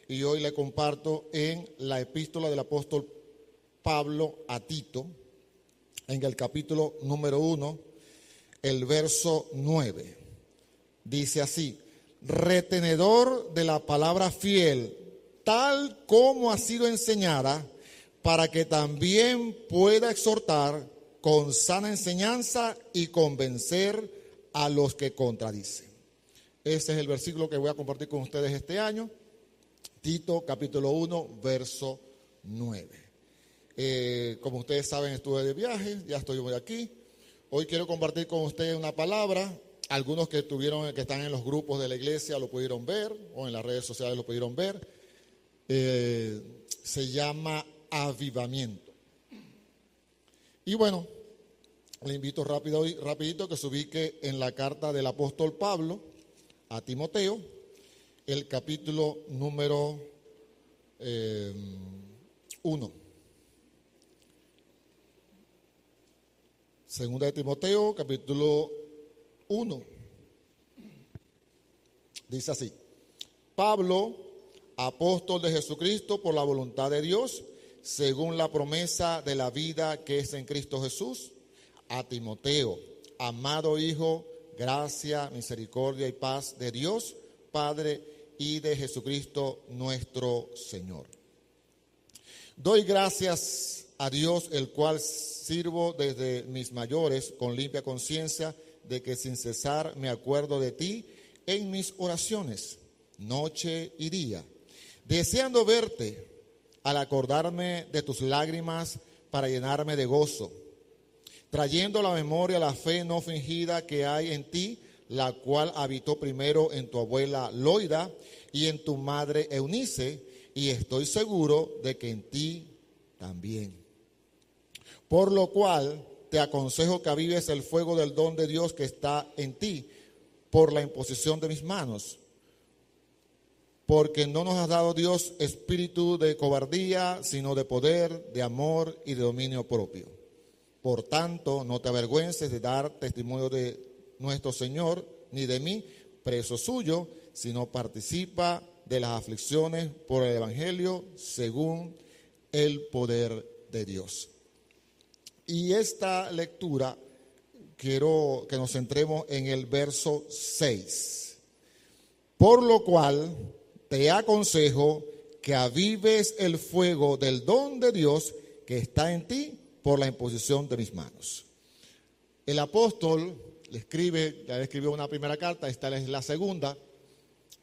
y hoy le comparto en la epístola del apóstol Pablo a Tito, en el capítulo número 1, el verso 9. Dice así: retenedor de la palabra fiel, tal como ha sido enseñada, para que también pueda exhortar con sana enseñanza y convencer a los que contradicen. Ese es el versículo que voy a compartir con ustedes este año. Tito capítulo 1, verso 9. Como ustedes saben, estuve de viaje, ya estoy hoy aquí. Hoy quiero compartir con ustedes una palabra. Algunos que están en los grupos de la iglesia lo pudieron ver, o en las redes sociales lo pudieron ver. Se llama avivamiento. Y bueno, le invito rapidito que se ubique en la carta del apóstol Pablo a Timoteo, el capítulo número 1. Segunda de Timoteo, capítulo 1. Dice así: Pablo, apóstol de Jesucristo por la voluntad de Dios, según la promesa de la vida que es en Cristo Jesús, a Timoteo, amado hijo, gracia, misericordia y paz de Dios, Padre, y de Jesucristo nuestro Señor. Doy gracias a Dios, el cual sirvo desde mis mayores con limpia conciencia, de que sin cesar me acuerdo de ti en mis oraciones, noche y día, deseando verte, al acordarme de tus lágrimas para llenarme de gozo, trayendo a la memoria la fe no fingida que hay en ti, la cual habitó primero en tu abuela Loida y en tu madre Eunice, y estoy seguro de que en ti también. Por lo cual te aconsejo que avives el fuego del don de Dios que está en ti por la imposición de mis manos. Porque no nos ha dado Dios espíritu de cobardía, sino de poder, de amor y de dominio propio. Por tanto, no te avergüences de dar testimonio de nuestro Señor, ni de mí, preso suyo, sino participa de las aflicciones por el Evangelio según el poder de Dios. Y esta lectura quiero que nos centremos en el verso 6. Por lo cual te aconsejo que avives el fuego del don de Dios que está en ti por la imposición de mis manos. El apóstol ya le escribió una primera carta, esta es la segunda,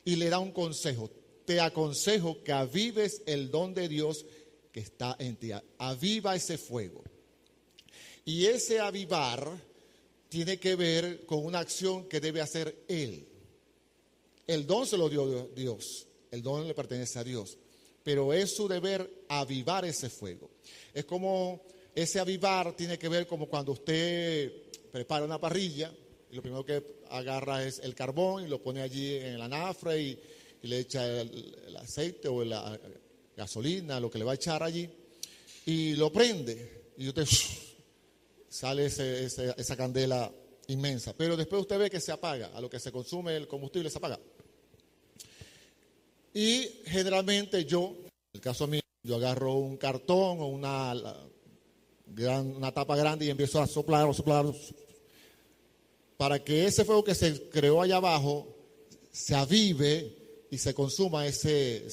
y le da un consejo. Te aconsejo que avives el don de Dios que está en ti. Aviva ese fuego. Y ese avivar tiene que ver con una acción que debe hacer Él. El don se lo dio Dios, el don le pertenece a Dios, pero es su deber avivar ese fuego. Es como ese avivar tiene que ver como cuando usted prepara una parrilla y lo primero que agarra es el carbón y lo pone allí en el anafre y le echa el aceite o la gasolina, lo que le va a echar allí, y lo prende y usted sale esa candela inmensa, pero después usted ve que se apaga, a lo que se consume el combustible se apaga. Y generalmente en el caso mío, yo agarro un cartón o una tapa grande y empiezo a soplar, para que ese fuego que se creó allá abajo se avive y se consuma ese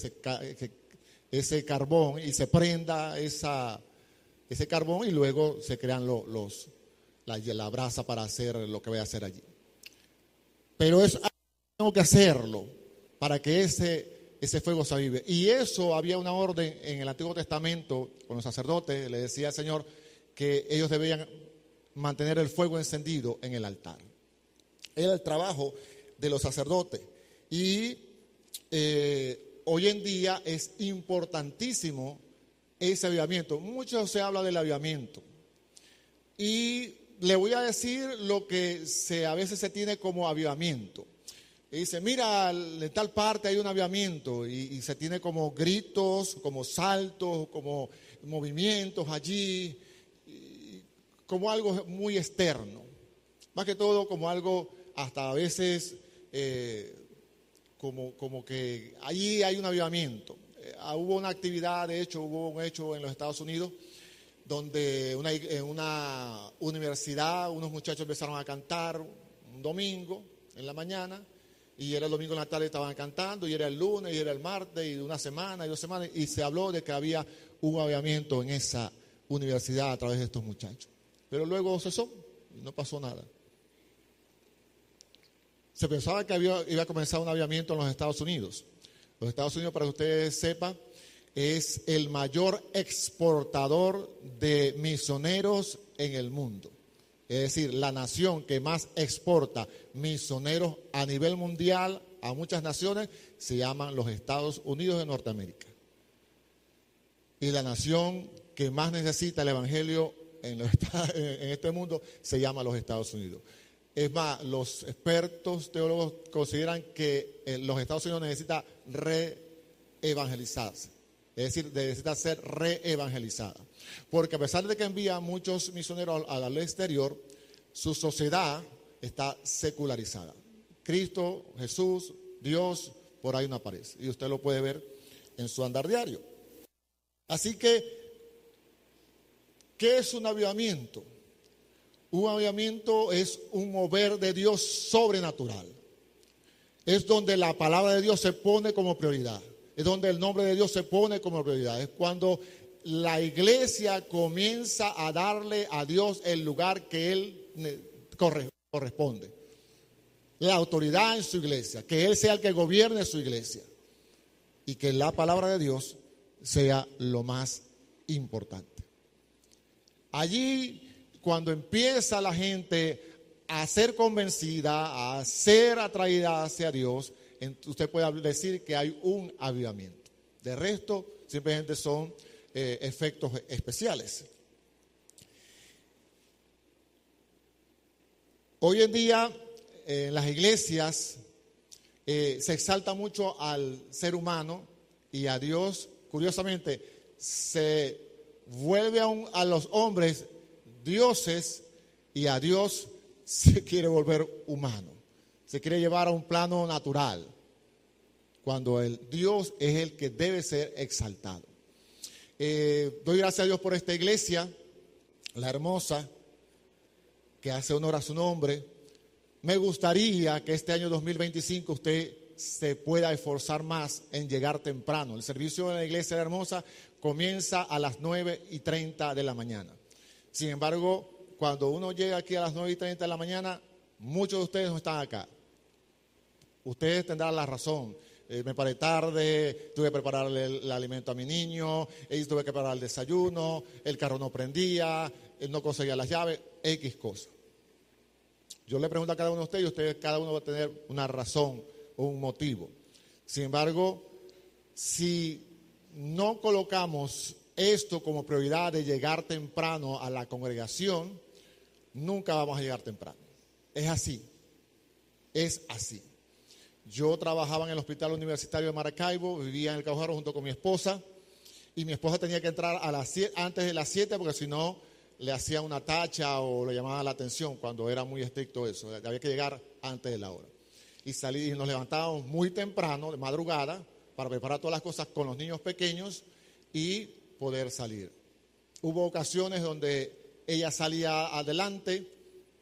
carbón y se prenda ese carbón y luego se crean la brasa para hacer lo que voy a hacer allí. Pero eso tengo que hacerlo para que ese fuego se avive. Y eso había una orden en el Antiguo Testamento con los sacerdotes. Le decía al Señor que ellos debían mantener el fuego encendido en el altar. Era el trabajo de los sacerdotes. Y hoy en día es importantísimo ese avivamiento. Mucho se habla del avivamiento. Y le voy a decir lo que a veces se tiene como avivamiento. Y dice, mira, en tal parte hay un avivamiento y se tiene como gritos, como saltos, como movimientos allí, como algo muy externo. Más que todo como algo hasta a veces como que allí hay un avivamiento. Hubo una actividad, de hecho, hubo un hecho en los Estados Unidos donde en una universidad unos muchachos empezaron a cantar un domingo en la mañana, y era el domingo en la tarde estaban cantando, y era el lunes, y era el martes, y una semana, y 2 semanas, y se habló de que había un avivamiento en esa universidad a través de estos muchachos. Pero luego cesó y no pasó nada. Se pensaba que iba a comenzar un avivamiento en los Estados Unidos. Los Estados Unidos, para que ustedes sepan, es el mayor exportador de misioneros en el mundo. Es decir, la nación que más exporta misioneros a nivel mundial a muchas naciones se llaman los Estados Unidos de Norteamérica. Y la nación que más necesita el evangelio en este mundo se llama los Estados Unidos. Es más, los expertos teólogos consideran que los Estados Unidos necesita reevangelizarse. Es decir, necesita ser reevangelizada. Porque a pesar de que envía muchos misioneros al exterior, su sociedad está secularizada. Cristo, Jesús, Dios, por ahí no aparece. Y usted lo puede ver en su andar diario. Así que, ¿qué es un avivamiento? Un avivamiento es un mover de Dios sobrenatural. Es donde la palabra de Dios se pone como prioridad. Es donde el nombre de Dios se pone como prioridad. Es cuando la iglesia comienza a darle a Dios el lugar que Él corresponde. La autoridad en su iglesia. Que Él sea el que gobierne su iglesia. Y que la palabra de Dios sea lo más importante. Allí, cuando empieza la gente a ser convencida, a ser atraída hacia Dios, usted puede decir que hay un avivamiento. De resto, simplemente son efectos especiales. Hoy en día, en las iglesias, se exalta mucho al ser humano y a Dios. Curiosamente, se vuelve a los hombres dioses y a Dios se quiere volver humano. Se quiere llevar a un plano natural, cuando el Dios es el que debe ser exaltado. Doy gracias a Dios por esta iglesia, la hermosa, que hace honor a su nombre. Me gustaría que este año 2025 usted se pueda esforzar más en llegar temprano. El servicio de la iglesia hermosa comienza a las 9:30 de la mañana. Sin embargo, cuando uno llega aquí a las 9:30 de la mañana, muchos de ustedes no están acá. Ustedes tendrán la razón. Me paré tarde, tuve que prepararle el alimento a mi niño, tuve que preparar el desayuno, el carro no prendía, no conseguía las llaves, X cosas. Yo le pregunto a cada uno de ustedes y ustedes, cada uno va a tener una razón o un motivo. Sin embargo, si no colocamos esto como prioridad de llegar temprano a la congregación, nunca vamos a llegar temprano. Es así. Es así. Yo trabajaba en el Hospital Universitario de Maracaibo, vivía en el Caujaro junto con mi esposa, y mi esposa tenía que entrar antes de las 7 porque si no le hacía una tacha o le llamaba la atención cuando era muy estricto eso. Había que llegar antes de la hora. Y nos levantábamos muy temprano, de madrugada, para preparar todas las cosas con los niños pequeños y poder salir. Hubo ocasiones donde ella salía adelante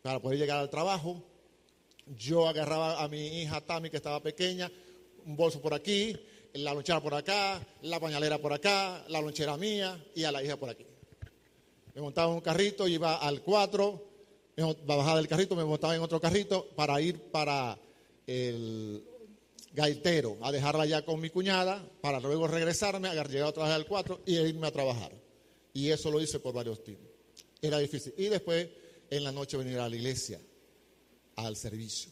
para poder llegar al trabajo. Yo agarraba a mi hija Tami, que estaba pequeña, un bolso por aquí, la lonchera por acá, la pañalera por acá, la lonchera mía y a la hija por aquí. Me montaba en un carrito, iba al 4, bajaba del carrito, me montaba en otro carrito para ir para el Gaitero, a dejarla ya con mi cuñada, para luego regresarme, llegar otra vez al 4 y irme a trabajar. Y eso lo hice por varios tiempos. Era difícil. Y después, en la noche, venir a la iglesia, al servicio.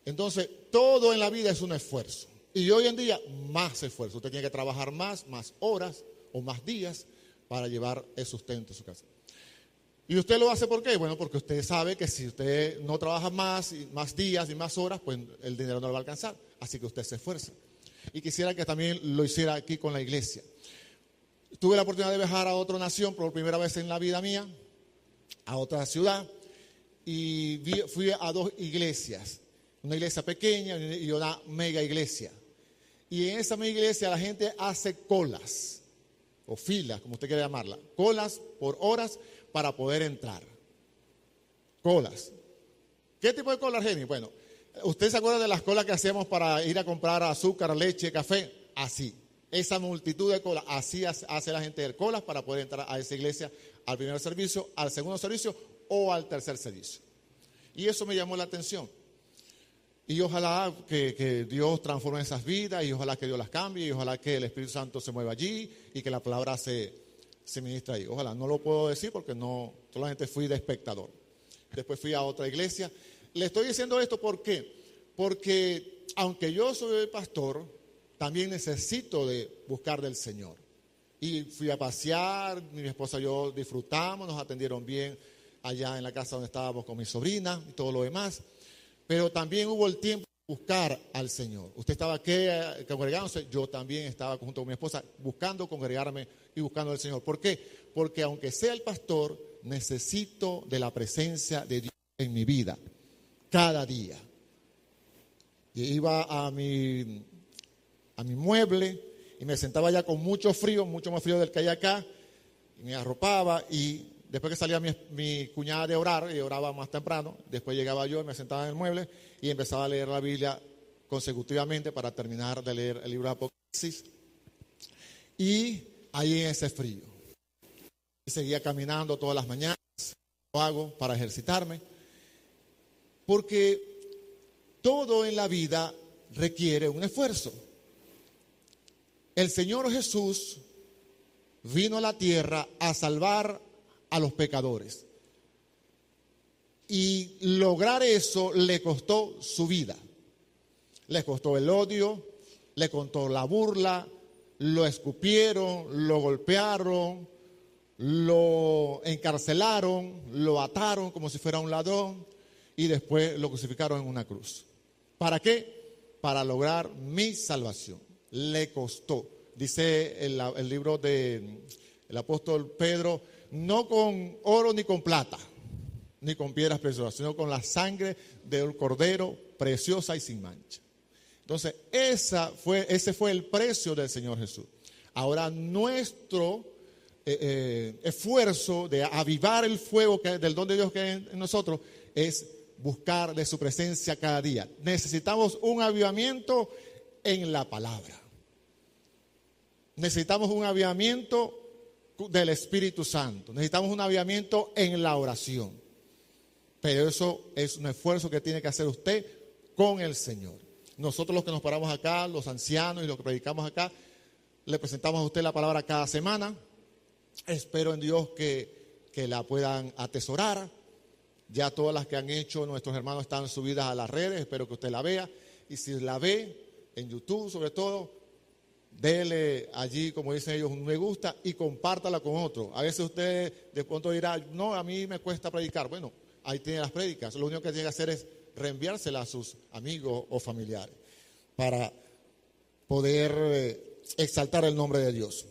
Entonces, todo en la vida es un esfuerzo. Y hoy en día, más esfuerzo. Usted tiene que trabajar más horas o más días para llevar el sustento a su casa. ¿Y usted lo hace por qué? Bueno, porque usted sabe que si usted no trabaja más días y más horas, pues el dinero no le va a alcanzar. Así que usted se esfuerza. Y quisiera que también lo hiciera aquí con la iglesia. Tuve la oportunidad de viajar a otra nación por primera vez en la vida mía, a otra ciudad, y fui a 2 iglesias. una iglesia pequeña y una mega iglesia. Y en esa mega iglesia la gente hace colas, o filas, como usted quiera llamarla, colas por horas para poder entrar. Colas. ¿Qué tipo de colas, Jenny? Bueno, ¿usted se acuerda de las colas que hacíamos para ir a comprar azúcar, leche, café? Así. Esa multitud de colas, así hace la gente de colas para poder entrar a esa iglesia al primer servicio, al segundo servicio o al tercer servicio. Y eso me llamó la atención. Y ojalá que Dios transforme esas vidas, y ojalá que Dios las cambie, y ojalá que el Espíritu Santo se mueva allí y que la palabra se ministra ahí. Ojalá, no lo puedo decir porque no, solamente fui de espectador. Después fui a otra iglesia. Le estoy diciendo esto ¿por qué? Porque aunque yo soy el pastor, también necesito de buscar del Señor. Y fui a pasear, mi esposa y yo disfrutamos, nos atendieron bien allá en la casa donde estábamos con mi sobrina y todo lo demás. Pero también hubo el tiempo de buscar al Señor. Usted estaba aquí congregándose, yo también estaba junto con mi esposa buscando congregarme y buscando al Señor. ¿Por qué? Porque aunque sea el pastor, necesito de la presencia de Dios en mi vida, cada día. Y iba a mi mueble y me sentaba ya con mucho frío, mucho más frío del que hay acá, y me arropaba, y después que salía mi cuñada de orar, y oraba más temprano, después llegaba yo y me sentaba en el mueble y empezaba a leer la Biblia consecutivamente para terminar de leer el libro de Apocalipsis, y ahí en ese frío. Y seguía caminando todas las mañanas, lo hago para ejercitarme, porque todo en la vida requiere un esfuerzo. El Señor Jesús vino a la tierra a salvar a los pecadores. Y lograr eso le costó su vida. Le costó el odio, le costó la burla, lo escupieron, lo golpearon, lo encarcelaron, lo ataron como si fuera un ladrón y después lo crucificaron en una cruz. ¿Para qué? Para lograr mi salvación. Le costó. Dice el libro del apóstol Pedro, no con oro ni con plata, ni con piedras preciosas, sino con la sangre del cordero preciosa y sin mancha. Entonces, ese fue el precio del Señor Jesús. Ahora, nuestro esfuerzo de avivar el fuego del don de Dios que hay en nosotros es buscar de su presencia cada día. Necesitamos un avivamiento en la palabra. Necesitamos un avivamiento del Espíritu Santo. Necesitamos un avivamiento en la oración. Pero eso es un esfuerzo que tiene que hacer usted con el Señor. Nosotros los que nos paramos acá, los ancianos y los que predicamos acá, le presentamos a usted la palabra cada semana. Espero en Dios que la puedan atesorar. Ya todas las que han hecho nuestros hermanos están subidas a las redes. Espero que usted la vea. Y si la ve en YouTube sobre todo, dele allí, como dicen ellos, un me gusta y compártala con otro. A veces usted de pronto dirá, no, a mí me cuesta predicar. Bueno, ahí tiene las prédicas. Lo único que tiene que hacer es reenviárselas a sus amigos o familiares para poder exaltar el nombre de Dios.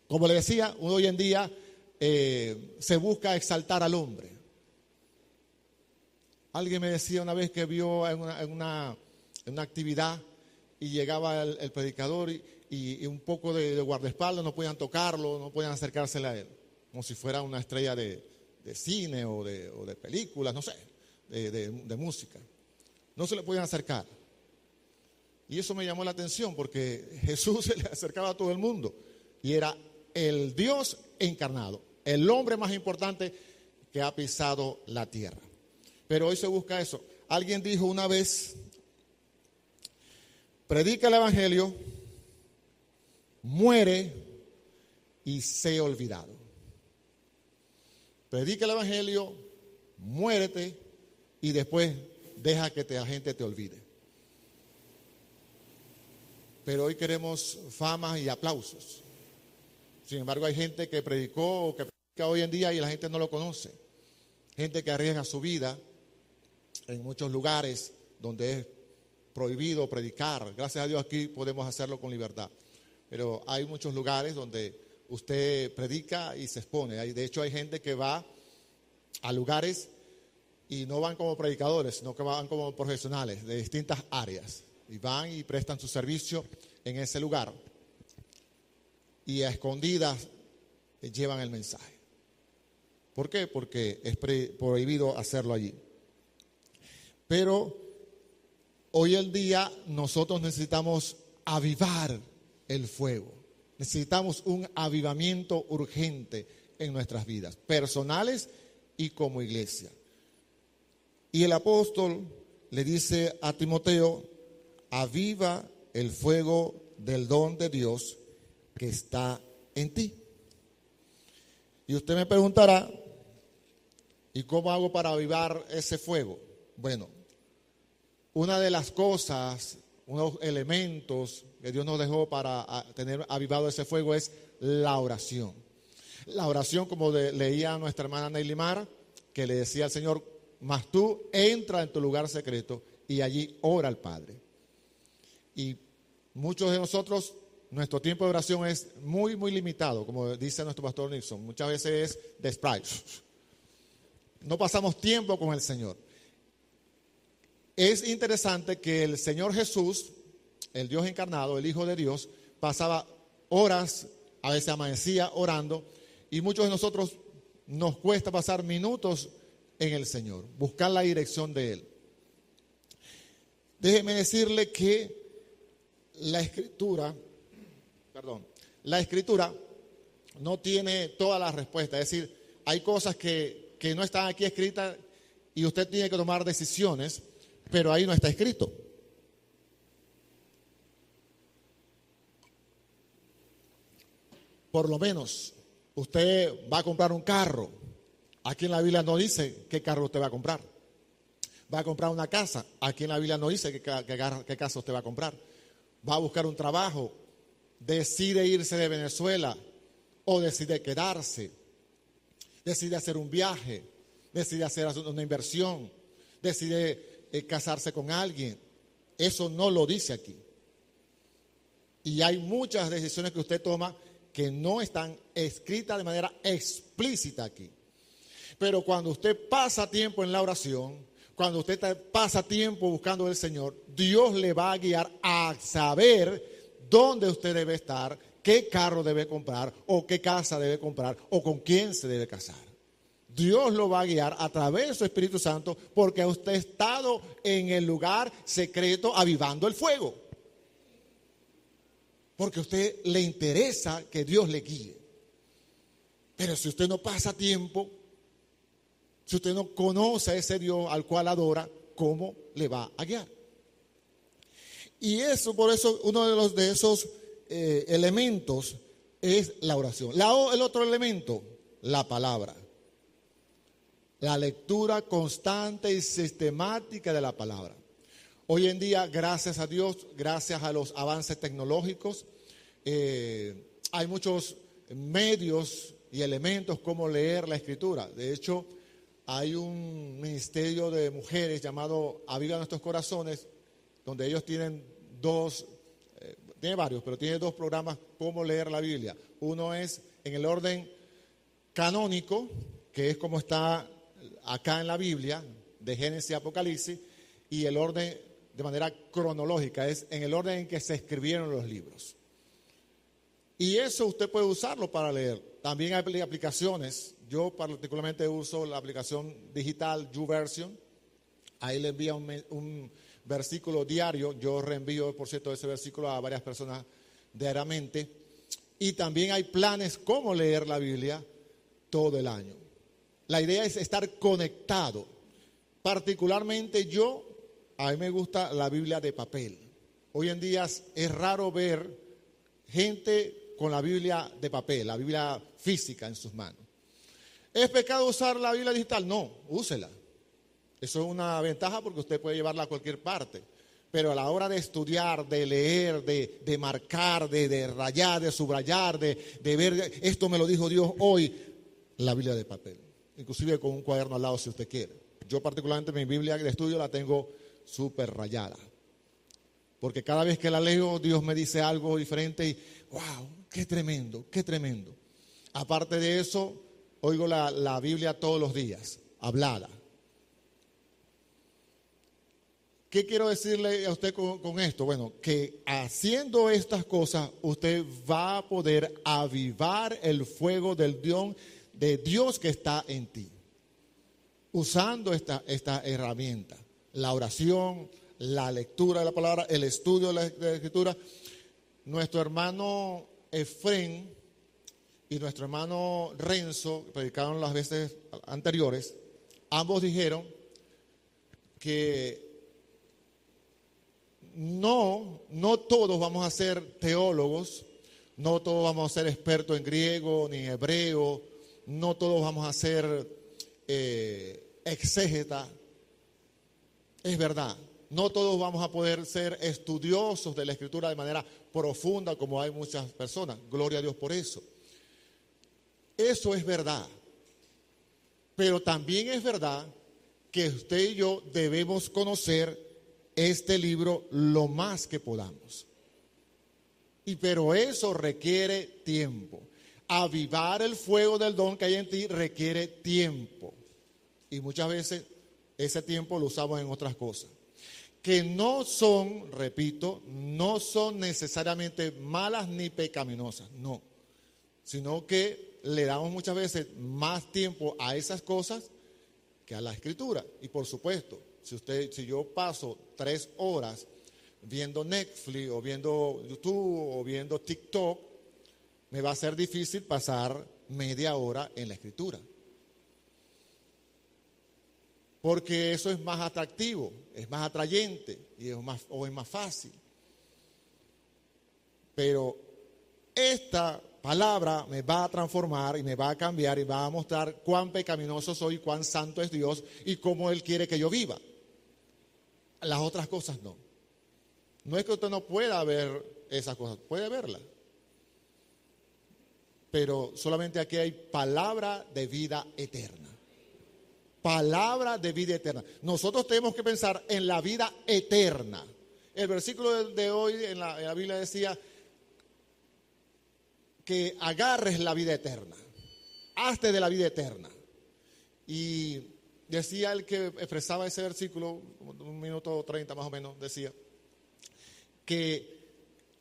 Como le decía, hoy en día se busca exaltar al hombre. Alguien me decía una vez que vio en una actividad y llegaba el predicador y un poco de guardaespaldas, no podían tocarlo, no podían acercársele a él, como si fuera una estrella de cine o de películas, no sé, de música. No se le podían acercar. Y eso me llamó la atención porque Jesús se le acercaba a todo el mundo y era el Dios encarnado, el hombre más importante que ha pisado la tierra. Pero hoy se busca eso. Alguien dijo una vez, predica el evangelio, muere y sé olvidado. Predica el evangelio, muérete y después deja que la gente te olvide. Pero hoy queremos fama y aplausos. Sin embargo, hay gente que predicó o que predica hoy en día y la gente no lo conoce. Gente que arriesga su vida en muchos lugares donde es prohibido predicar. Gracias a Dios aquí podemos hacerlo con libertad. Pero hay muchos lugares donde usted predica y se expone. De hecho, hay gente que va a lugares y no van como predicadores, sino que van como profesionales de distintas áreas. Y van y prestan su servicio en ese lugar. Y a escondidas llevan el mensaje. ¿Por qué? Porque es prohibido hacerlo allí. Pero hoy en día nosotros necesitamos avivar el fuego. Necesitamos un avivamiento urgente en nuestras vidas, personales y como iglesia. Y el apóstol le dice a Timoteo: aviva el fuego del don de Dios que está en ti. Y usted me preguntará, ¿y cómo hago para avivar ese fuego? Bueno, una de las cosas, unos elementos que Dios nos dejó para tener avivado ese fuego es la oración. La oración, como leía nuestra hermana Neylimar, que le decía al Señor: mas tú entra en tu lugar secreto y allí ora al Padre. Y muchos de nosotros, nuestro tiempo de oración es muy, muy limitado, como dice nuestro pastor Nixon. Muchas veces es de Sprite. No pasamos tiempo con el Señor. Es interesante que el Señor Jesús, el Dios encarnado, el Hijo de Dios, pasaba horas, a veces amanecía orando, y muchos de nosotros nos cuesta pasar minutos en el Señor, buscar la dirección de Él. Déjeme decirle que la Escritura no tiene todas las respuestas. Es decir, hay cosas que no están aquí escritas y usted tiene que tomar decisiones, pero ahí no está escrito. Por lo menos, usted va a comprar un carro. Aquí en la Biblia no dice qué carro usted va a comprar. Va a comprar una casa. Aquí en la Biblia no dice qué casa usted va a comprar. Va a buscar un trabajo. Decide irse de Venezuela o decide quedarse. Decide hacer un viaje. Decide hacer una inversión. Decide casarse con alguien. Eso no lo dice aquí. Y hay muchas decisiones que usted toma que no están escritas de manera explícita aquí. Pero cuando usted pasa tiempo en la oración, cuando usted pasa tiempo buscando al Señor, Dios le va a guiar a saber dónde usted debe estar, qué carro debe comprar, o qué casa debe comprar, o con quién se debe casar. Dios lo va a guiar a través de su Espíritu Santo, porque usted ha estado en el lugar secreto avivando el fuego. Porque a usted le interesa que Dios le guíe. Pero si usted no pasa tiempo, si usted no conoce a ese Dios al cual adora, ¿cómo le va a guiar? Y por eso uno de esos elementos es la oración. El otro elemento, la palabra. La lectura constante y sistemática de la palabra. Hoy en día, gracias a Dios, gracias a los avances tecnológicos, hay muchos medios y elementos como leer la Escritura. De hecho, hay un ministerio de mujeres llamado Aviva Nuestros Corazones, donde ellos tienen tiene varios, pero tiene dos programas cómo leer la Biblia. Uno es en el orden canónico, que es como está acá en la Biblia, de Génesis y Apocalipsis, y el orden de manera cronológica, es en el orden en que se escribieron los libros. Y eso usted puede usarlo para leer. También hay aplicaciones. Yo particularmente uso la aplicación digital YouVersion. Ahí le envía un versículo diario. Yo reenvío, por cierto, ese versículo a varias personas diariamente. Y también hay planes cómo leer la Biblia todo el año. La idea es estar conectado. Particularmente a mí me gusta la Biblia de papel. Hoy en día es raro ver gente con la Biblia de papel, la Biblia física en sus manos. ¿Es pecado usar la Biblia digital? No, úsela. Eso es una ventaja porque usted puede llevarla a cualquier parte. Pero a la hora de estudiar, de leer, de marcar, de rayar, de subrayar, de ver, esto me lo dijo Dios hoy, la Biblia de papel. Inclusive con un cuaderno al lado si usted quiere. Yo particularmente mi Biblia de estudio la tengo súper rayada. Porque cada vez que la leo, Dios me dice algo diferente y wow, qué tremendo, qué tremendo. Aparte de eso, oigo la Biblia todos los días, hablada. ¿qué quiero decirle a usted con esto? Bueno, que haciendo estas cosas usted va a poder avivar el fuego de Dios que está en ti. Usando esta herramienta, la oración, la lectura de la palabra, el estudio de la Escritura. Nuestro hermano Efrén y nuestro hermano Renzo, predicaron las veces anteriores, ambos dijeron que no todos vamos a ser teólogos, no todos vamos a ser expertos en griego ni en hebreo, no todos vamos a ser exégeta. Es verdad, no todos vamos a poder ser estudiosos de la Escritura de manera profunda como hay muchas personas. Gloria a Dios por eso. Eso es verdad. Pero también es verdad que usted y yo debemos conocer este libro lo más que podamos. Pero eso requiere tiempo. Avivar el fuego del don que hay en ti requiere tiempo. Y muchas veces ese tiempo lo usamos en otras cosas. Que no son, repito, no son necesariamente malas ni pecaminosas, no. Sino que le damos muchas veces más tiempo a esas cosas que a la Escritura. Y por supuesto, si yo paso 3 horas viendo Netflix o viendo YouTube o viendo TikTok, me va a ser difícil pasar media hora en la Escritura. Porque eso es más atractivo, es más atrayente y es más fácil. Pero esta palabra me va a transformar y me va a cambiar y va a mostrar cuán pecaminoso soy, cuán santo es Dios y cómo Él quiere que yo viva. Las otras cosas no. No es que usted no pueda ver esas cosas, puede verlas. Pero solamente aquí hay palabra de vida eterna. Palabra de vida eterna. Nosotros tenemos que pensar en la vida eterna. El versículo de hoy en la Biblia decía que agarres la vida eterna. Hazte de la vida eterna. Y decía el que expresaba ese versículo, 1 minuto 30 más o menos, decía que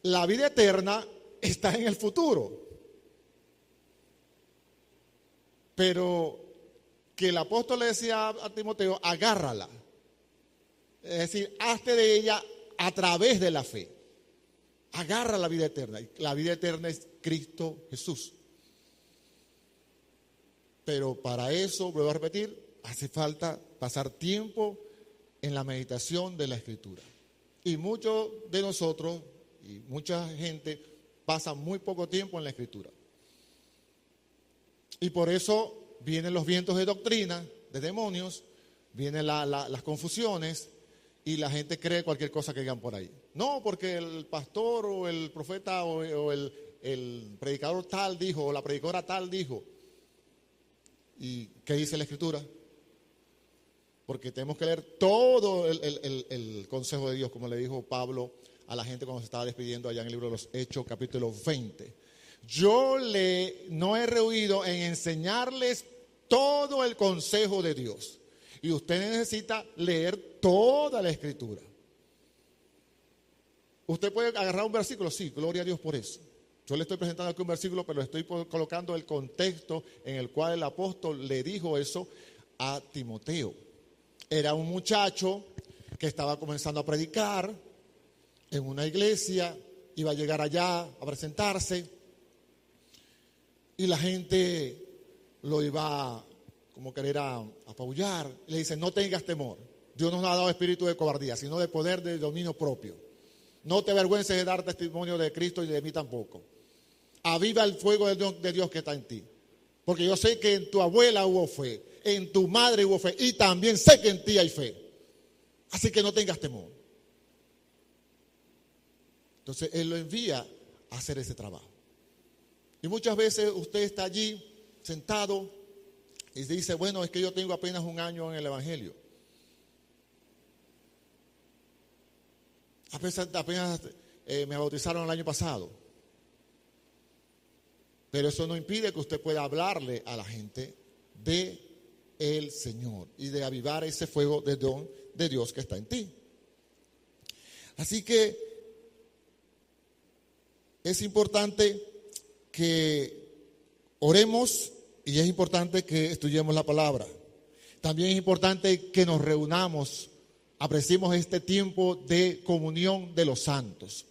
la vida eterna está en el futuro. Pero que el apóstol le decía a Timoteo, agárrala. Es decir, hazte de ella a través de la fe. Agarra la vida eterna. Y la vida eterna es Cristo Jesús. Pero para eso, vuelvo a repetir, hace falta pasar tiempo en la meditación de la Escritura. Y muchos de nosotros, y mucha gente, pasa muy poco tiempo en la Escritura. Y por eso vienen los vientos de doctrina, de demonios, vienen las confusiones y la gente cree cualquier cosa que digan por ahí. No, porque el pastor o el profeta o el predicador tal dijo, o la predicadora tal dijo. ¿Y qué dice la Escritura? Porque tenemos que leer todo el consejo de Dios, como le dijo Pablo a la gente cuando se estaba despidiendo allá en el libro de los Hechos, capítulo 20. Yo no he rehuido en enseñarles todo el consejo de Dios. Y usted necesita leer toda la Escritura. ¿Usted puede agarrar un versículo? Sí, gloria a Dios por eso. Yo le estoy presentando aquí un versículo, pero le estoy colocando el contexto en el cual el apóstol le dijo eso a Timoteo. Era un muchacho que estaba comenzando a predicar en una iglesia, iba a llegar allá a presentarse y la gente lo iba como querer apabullar. Le dice, no tengas temor, Dios no nos ha dado espíritu de cobardía, sino de poder, de dominio propio. No te avergüences de dar testimonio de Cristo y de mí tampoco. Aviva el fuego de Dios que está en ti. Porque yo sé que en tu abuela hubo fe, en tu madre hubo fe y también sé que en ti hay fe. Así que no tengas temor. Entonces Él lo envía a hacer ese trabajo. Y muchas veces usted está allí sentado y dice, bueno, es que yo tengo apenas 1 año en el Evangelio. Apenas me bautizaron el año pasado. Pero eso no impide que usted pueda hablarle a la gente de el Señor y de avivar ese fuego de don de Dios que está en ti. Así que es importante que oremos y es importante que estudiemos la palabra. También es importante que nos reunamos, apreciemos este tiempo de comunión de los santos.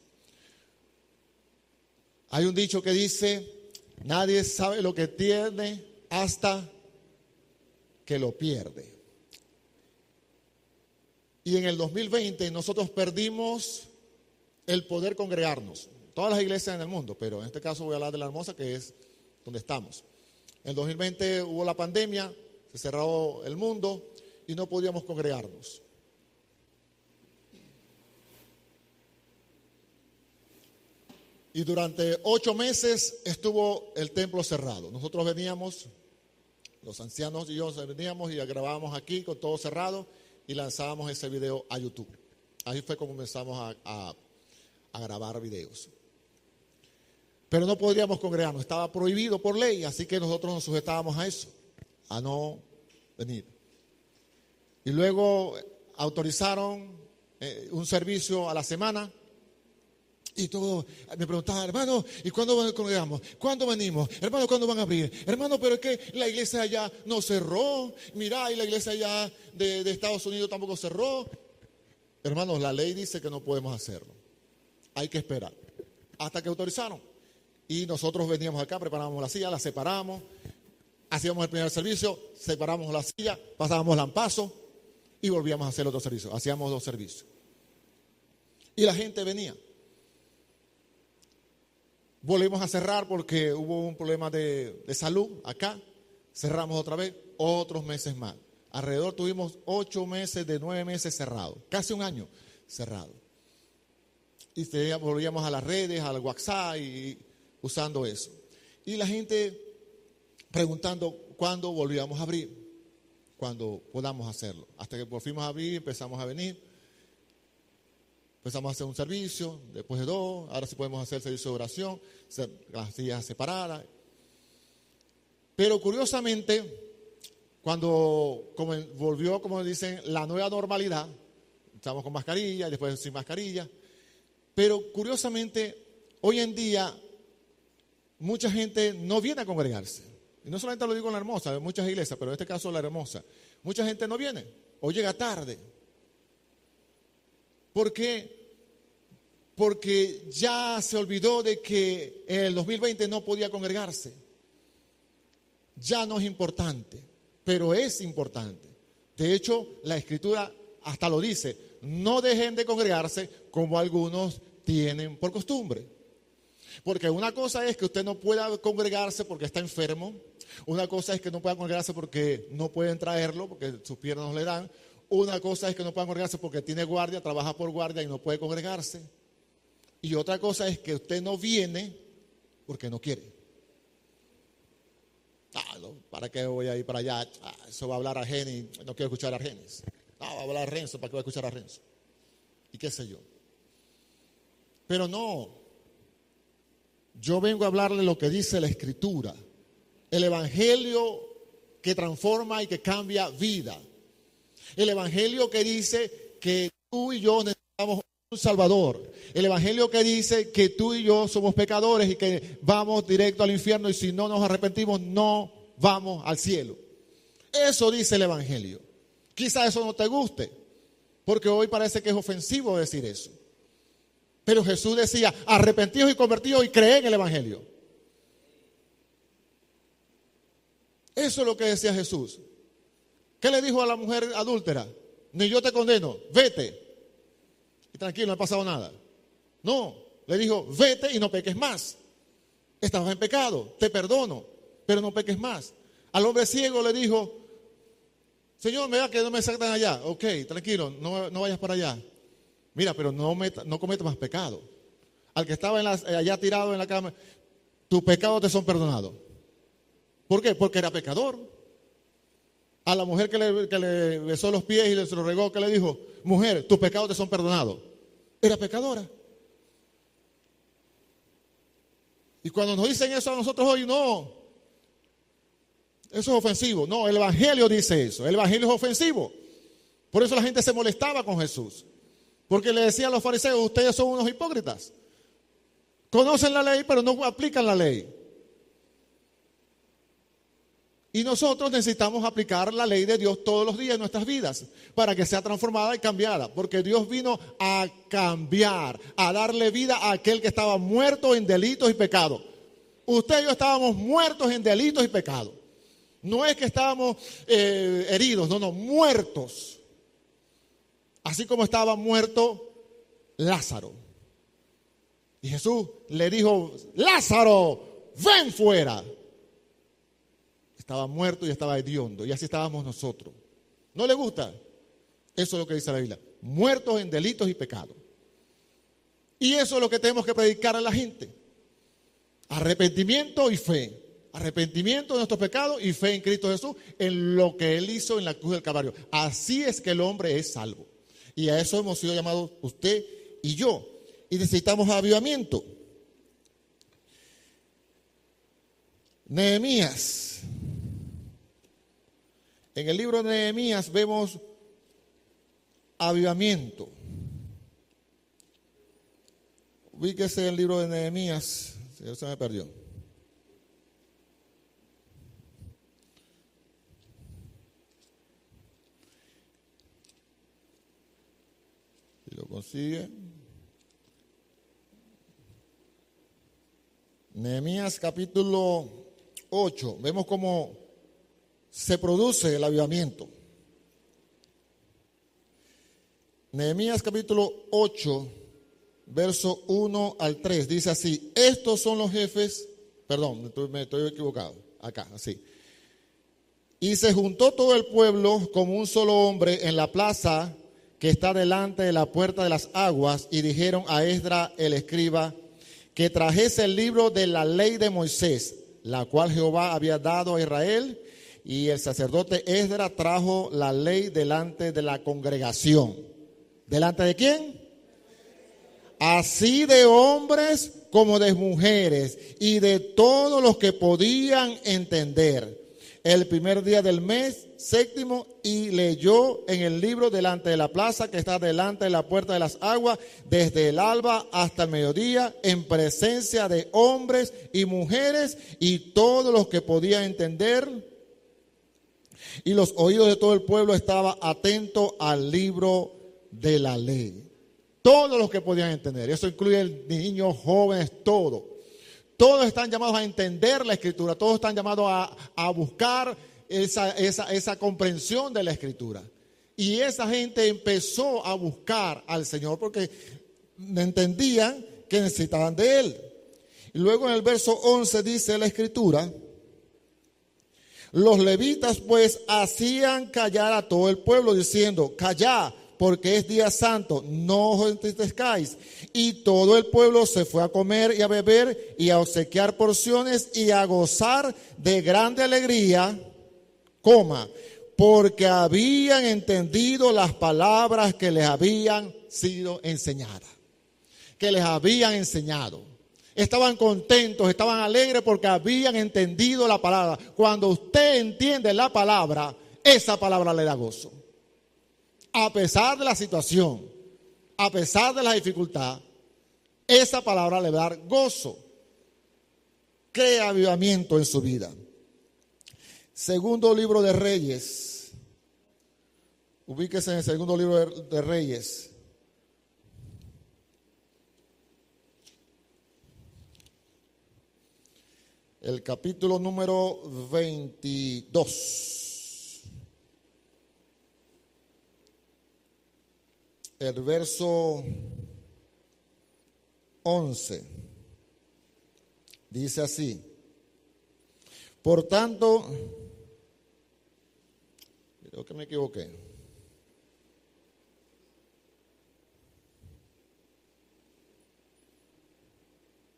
Hay un dicho que dice, nadie sabe lo que tiene hasta que lo pierde. Y en el 2020 nosotros perdimos el poder congregarnos. Todas las iglesias en el mundo, pero en este caso voy a hablar de La Hermosa, que es donde estamos. En el 2020 hubo la pandemia, se cerró el mundo y no podíamos congregarnos. Y durante 8 meses estuvo el templo cerrado. Nosotros veníamos, los ancianos y yo veníamos y grabábamos aquí con todo cerrado y lanzábamos ese video a YouTube. Ahí fue como comenzamos a grabar videos. Pero no podríamos congregarnos, estaba prohibido por ley, así que nosotros nos sujetábamos a eso, a no venir. Y luego autorizaron un servicio a la semana. Y todos me preguntaban, hermano, ¿y cuándo congregamos? ¿Cuándo venimos? Hermano, ¿cuándo van a abrir? Hermano, pero es que la iglesia allá no cerró. Mirá, y la iglesia allá de Estados Unidos tampoco cerró. Hermanos, la ley dice que no podemos hacerlo. Hay que esperar. Hasta que autorizaron. Y nosotros veníamos acá, preparábamos la silla, la separamos. Hacíamos el primer servicio, separamos la silla, pasábamos lampazo y volvíamos a hacer otro servicio. Hacíamos 2 servicios. Y la gente venía. Volvimos a cerrar porque hubo un problema de salud acá. Cerramos otra vez, otros meses más. Alrededor tuvimos 8 meses de 9 meses cerrados. Casi un año cerrado. Y volvíamos a las redes, al WhatsApp y usando eso. Y la gente preguntando cuándo volvíamos a abrir. Cuando podamos hacerlo. Hasta que volvimos a abrir, empezamos a venir. Empezamos a hacer un servicio, después de 2, ahora sí podemos hacer el servicio de oración, las sillas separadas. Pero curiosamente, cuando volvió, como dicen, la nueva normalidad, estamos con mascarilla, después sin mascarilla, pero curiosamente, hoy en día, mucha gente no viene a congregarse. Y no solamente lo digo en La Hermosa, en muchas iglesias, pero en este caso La Hermosa. Mucha gente no viene, o llega tarde. ¿Por qué? Porque ya se olvidó de que en el 2020 no podía congregarse. Ya no es importante, pero es importante. De hecho, la Escritura hasta lo dice, no dejen de congregarse como algunos tienen por costumbre. Porque una cosa es que usted no pueda congregarse porque está enfermo. Una cosa es que no pueda congregarse porque no pueden traerlo, porque sus piernas no le dan. Una cosa es que no pueda congregarse porque tiene guardia, trabaja por guardia y no puede congregarse. Y otra cosa es que usted no viene porque no quiere. No, ¿para qué voy a ir para allá? Eso va a hablar Argenis, no quiero escuchar a Argenis. Va a hablar Renzo, ¿para qué voy a escuchar a Renzo? Y qué sé yo. Pero no, yo vengo a hablarle lo que dice la Escritura. El Evangelio que transforma y que cambia vida. El Evangelio que dice que tú y yo necesitamos un Salvador. El Evangelio que dice que tú y yo somos pecadores y que vamos directo al infierno y si no nos arrepentimos no vamos al cielo. Eso dice el Evangelio. Quizá eso no te guste, porque hoy parece que es ofensivo decir eso. Pero Jesús decía, arrepentidos y convertidos y creen en el Evangelio. Eso es lo que decía Jesús. ¿Qué le dijo a la mujer adúltera? Ni yo te condeno, vete. Y tranquilo, no ha pasado nada. No, le dijo, vete y no peques más. Estabas en pecado, te perdono, pero no peques más. Al hombre ciego le dijo, Señor, me da que no me sacan allá. Ok, tranquilo, no vayas para allá. Mira, pero no cometas más pecado. Al que estaba allá tirado en la cama, tus pecados te son perdonados. ¿Por qué? Porque era pecador. A la mujer que le besó los pies y se lo regó, que le dijo, mujer, tus pecados te son perdonados. Era pecadora. Y cuando nos dicen eso a nosotros hoy, no, eso es ofensivo. No, el Evangelio dice eso. El Evangelio es ofensivo. Por eso la gente se molestaba con Jesús. Porque le decían a los fariseos, ustedes son unos hipócritas. Conocen la ley, pero no aplican la ley. Y nosotros necesitamos aplicar la ley de Dios todos los días en nuestras vidas para que sea transformada y cambiada. Porque Dios vino a cambiar, a darle vida a aquel que estaba muerto en delitos y pecados. Usted y yo estábamos muertos en delitos y pecados. No es que estábamos heridos, no, muertos. Así como estaba muerto Lázaro. Y Jesús le dijo, Lázaro, ven fuera. Estaba muerto y estaba hediondo. Y así estábamos nosotros. ¿No le gusta? Eso es lo que dice la Biblia. Muertos en delitos y pecados. Y eso es lo que tenemos que predicar a la gente. Arrepentimiento y fe. Arrepentimiento de nuestros pecados y fe en Cristo Jesús, en lo que Él hizo en la cruz del Calvario. Así es que el hombre es salvo. Y a eso hemos sido llamados usted y yo. Y necesitamos avivamiento. Nehemías. En el libro de Nehemías vemos avivamiento. Ubíquese en el libro de Nehemías. Se me perdió. Si lo consigue. Nehemías capítulo 8. Vemos cómo se produce el avivamiento. Nehemías capítulo 8, verso 1 al 3, dice así: estos son los jefes, perdón, me estoy equivocado, acá, así. Y se juntó todo el pueblo como un solo hombre en la plaza que está delante de la puerta de las aguas, y dijeron a Esdras el escriba que trajese el libro de la ley de Moisés, la cual Jehová había dado a Israel. Y el sacerdote Esdras trajo la ley delante de la congregación. ¿Delante de quién? Así de hombres como de mujeres y de todos los que podían entender. El primer día del mes séptimo, y leyó en el libro delante de la plaza que está delante de la puerta de las aguas, desde el alba hasta el mediodía, en presencia de hombres y mujeres y todos los que podían entender. Y los oídos de todo el pueblo estaban atentos al libro de la ley. Todos los que podían entender. Eso incluye niños, jóvenes, todo. Todos están llamados a entender la Escritura. Todos están llamados a buscar esa comprensión de la Escritura. Y esa gente empezó a buscar al Señor porque entendían que necesitaban de Él. Y luego en el verso 11 dice la Escritura: los levitas pues hacían callar a todo el pueblo diciendo: callad, porque es día santo, no os entristezcáis. Y todo el pueblo se fue a comer y a beber y a obsequiar porciones y a gozar de grande alegría, porque habían entendido las palabras que les habían sido enseñadas, que les habían enseñado. Estaban contentos, estaban alegres porque habían entendido la palabra. Cuando usted entiende la palabra, esa palabra le da gozo. A pesar de la situación, a pesar de la dificultad, esa palabra le va a dar gozo. Crea avivamiento en su vida. Segundo libro de Reyes. Ubíquese en el segundo libro de Reyes. El capítulo número 22. El verso 11. Dice así: por tanto, creo que me equivoqué.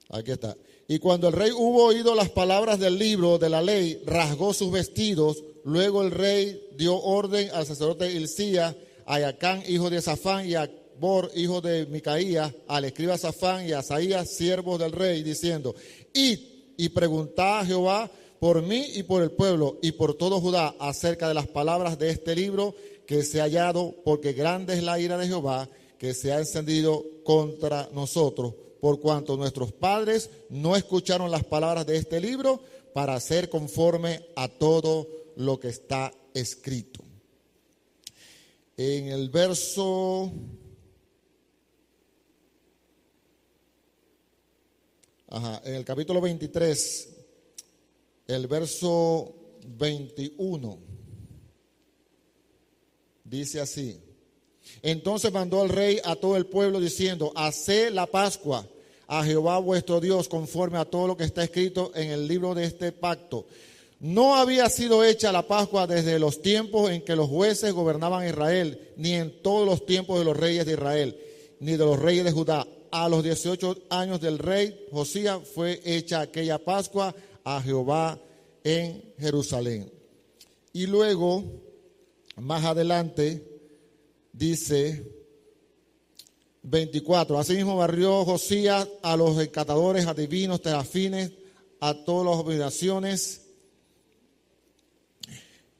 Aquí está. Y cuando el rey hubo oído las palabras del libro de la ley, rasgó sus vestidos. Luego el rey dio orden al sacerdote Hilcías, a Yacán, hijo de Safán, y a Bor, hijo de Micaías, al escriba Safán y a Asaías, siervos del rey, diciendo: id y preguntad a Jehová por mí y por el pueblo y por todo Judá acerca de las palabras de este libro que se ha hallado, porque grande es la ira de Jehová que se ha encendido contra nosotros, por cuanto nuestros padres no escucharon las palabras de este libro para hacer conforme a todo lo que está escrito. En el verso... en el capítulo 23, el verso 21, dice así: entonces mandó el rey a todo el pueblo diciendo: haced la Pascua a Jehová vuestro Dios conforme a todo lo que está escrito en el libro de este pacto. No había sido hecha la Pascua desde los tiempos en que los jueces gobernaban Israel, ni en todos los tiempos de los reyes de Israel, ni de los reyes de Judá. A los 18 años del rey Josías fue hecha aquella Pascua a Jehová en Jerusalén. Y luego, más adelante, dice 24: asimismo barrió Josías a los encantadores, adivinos, terafines, a todas las abominaciones.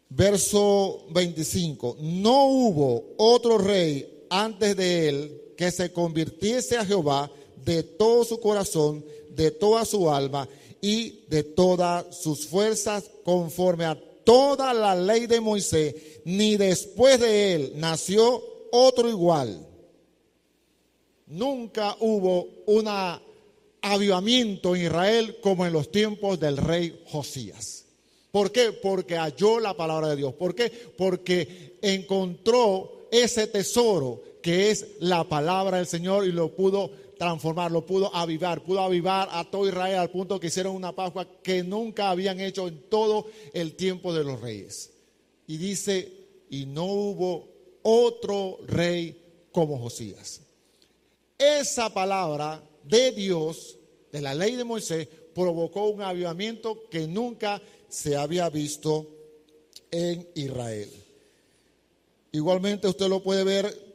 Verso 25: no hubo otro rey antes de él que se convirtiese a Jehová de todo su corazón, de toda su alma y de todas sus fuerzas, conforme a toda la ley de Moisés, ni después de él nació otro igual. Nunca hubo un avivamiento en Israel como en los tiempos del rey Josías. ¿Por qué? Porque halló la palabra de Dios. ¿Por qué? Porque encontró ese tesoro que es la palabra del Señor y lo pudo transformar, lo pudo avivar a todo Israel al punto que hicieron una Pascua que nunca habían hecho en todo el tiempo de los reyes. Y dice: y no hubo otro rey como Josías. Esa palabra de Dios, de la ley de Moisés, provocó un avivamiento que nunca se había visto en Israel. Igualmente usted lo puede ver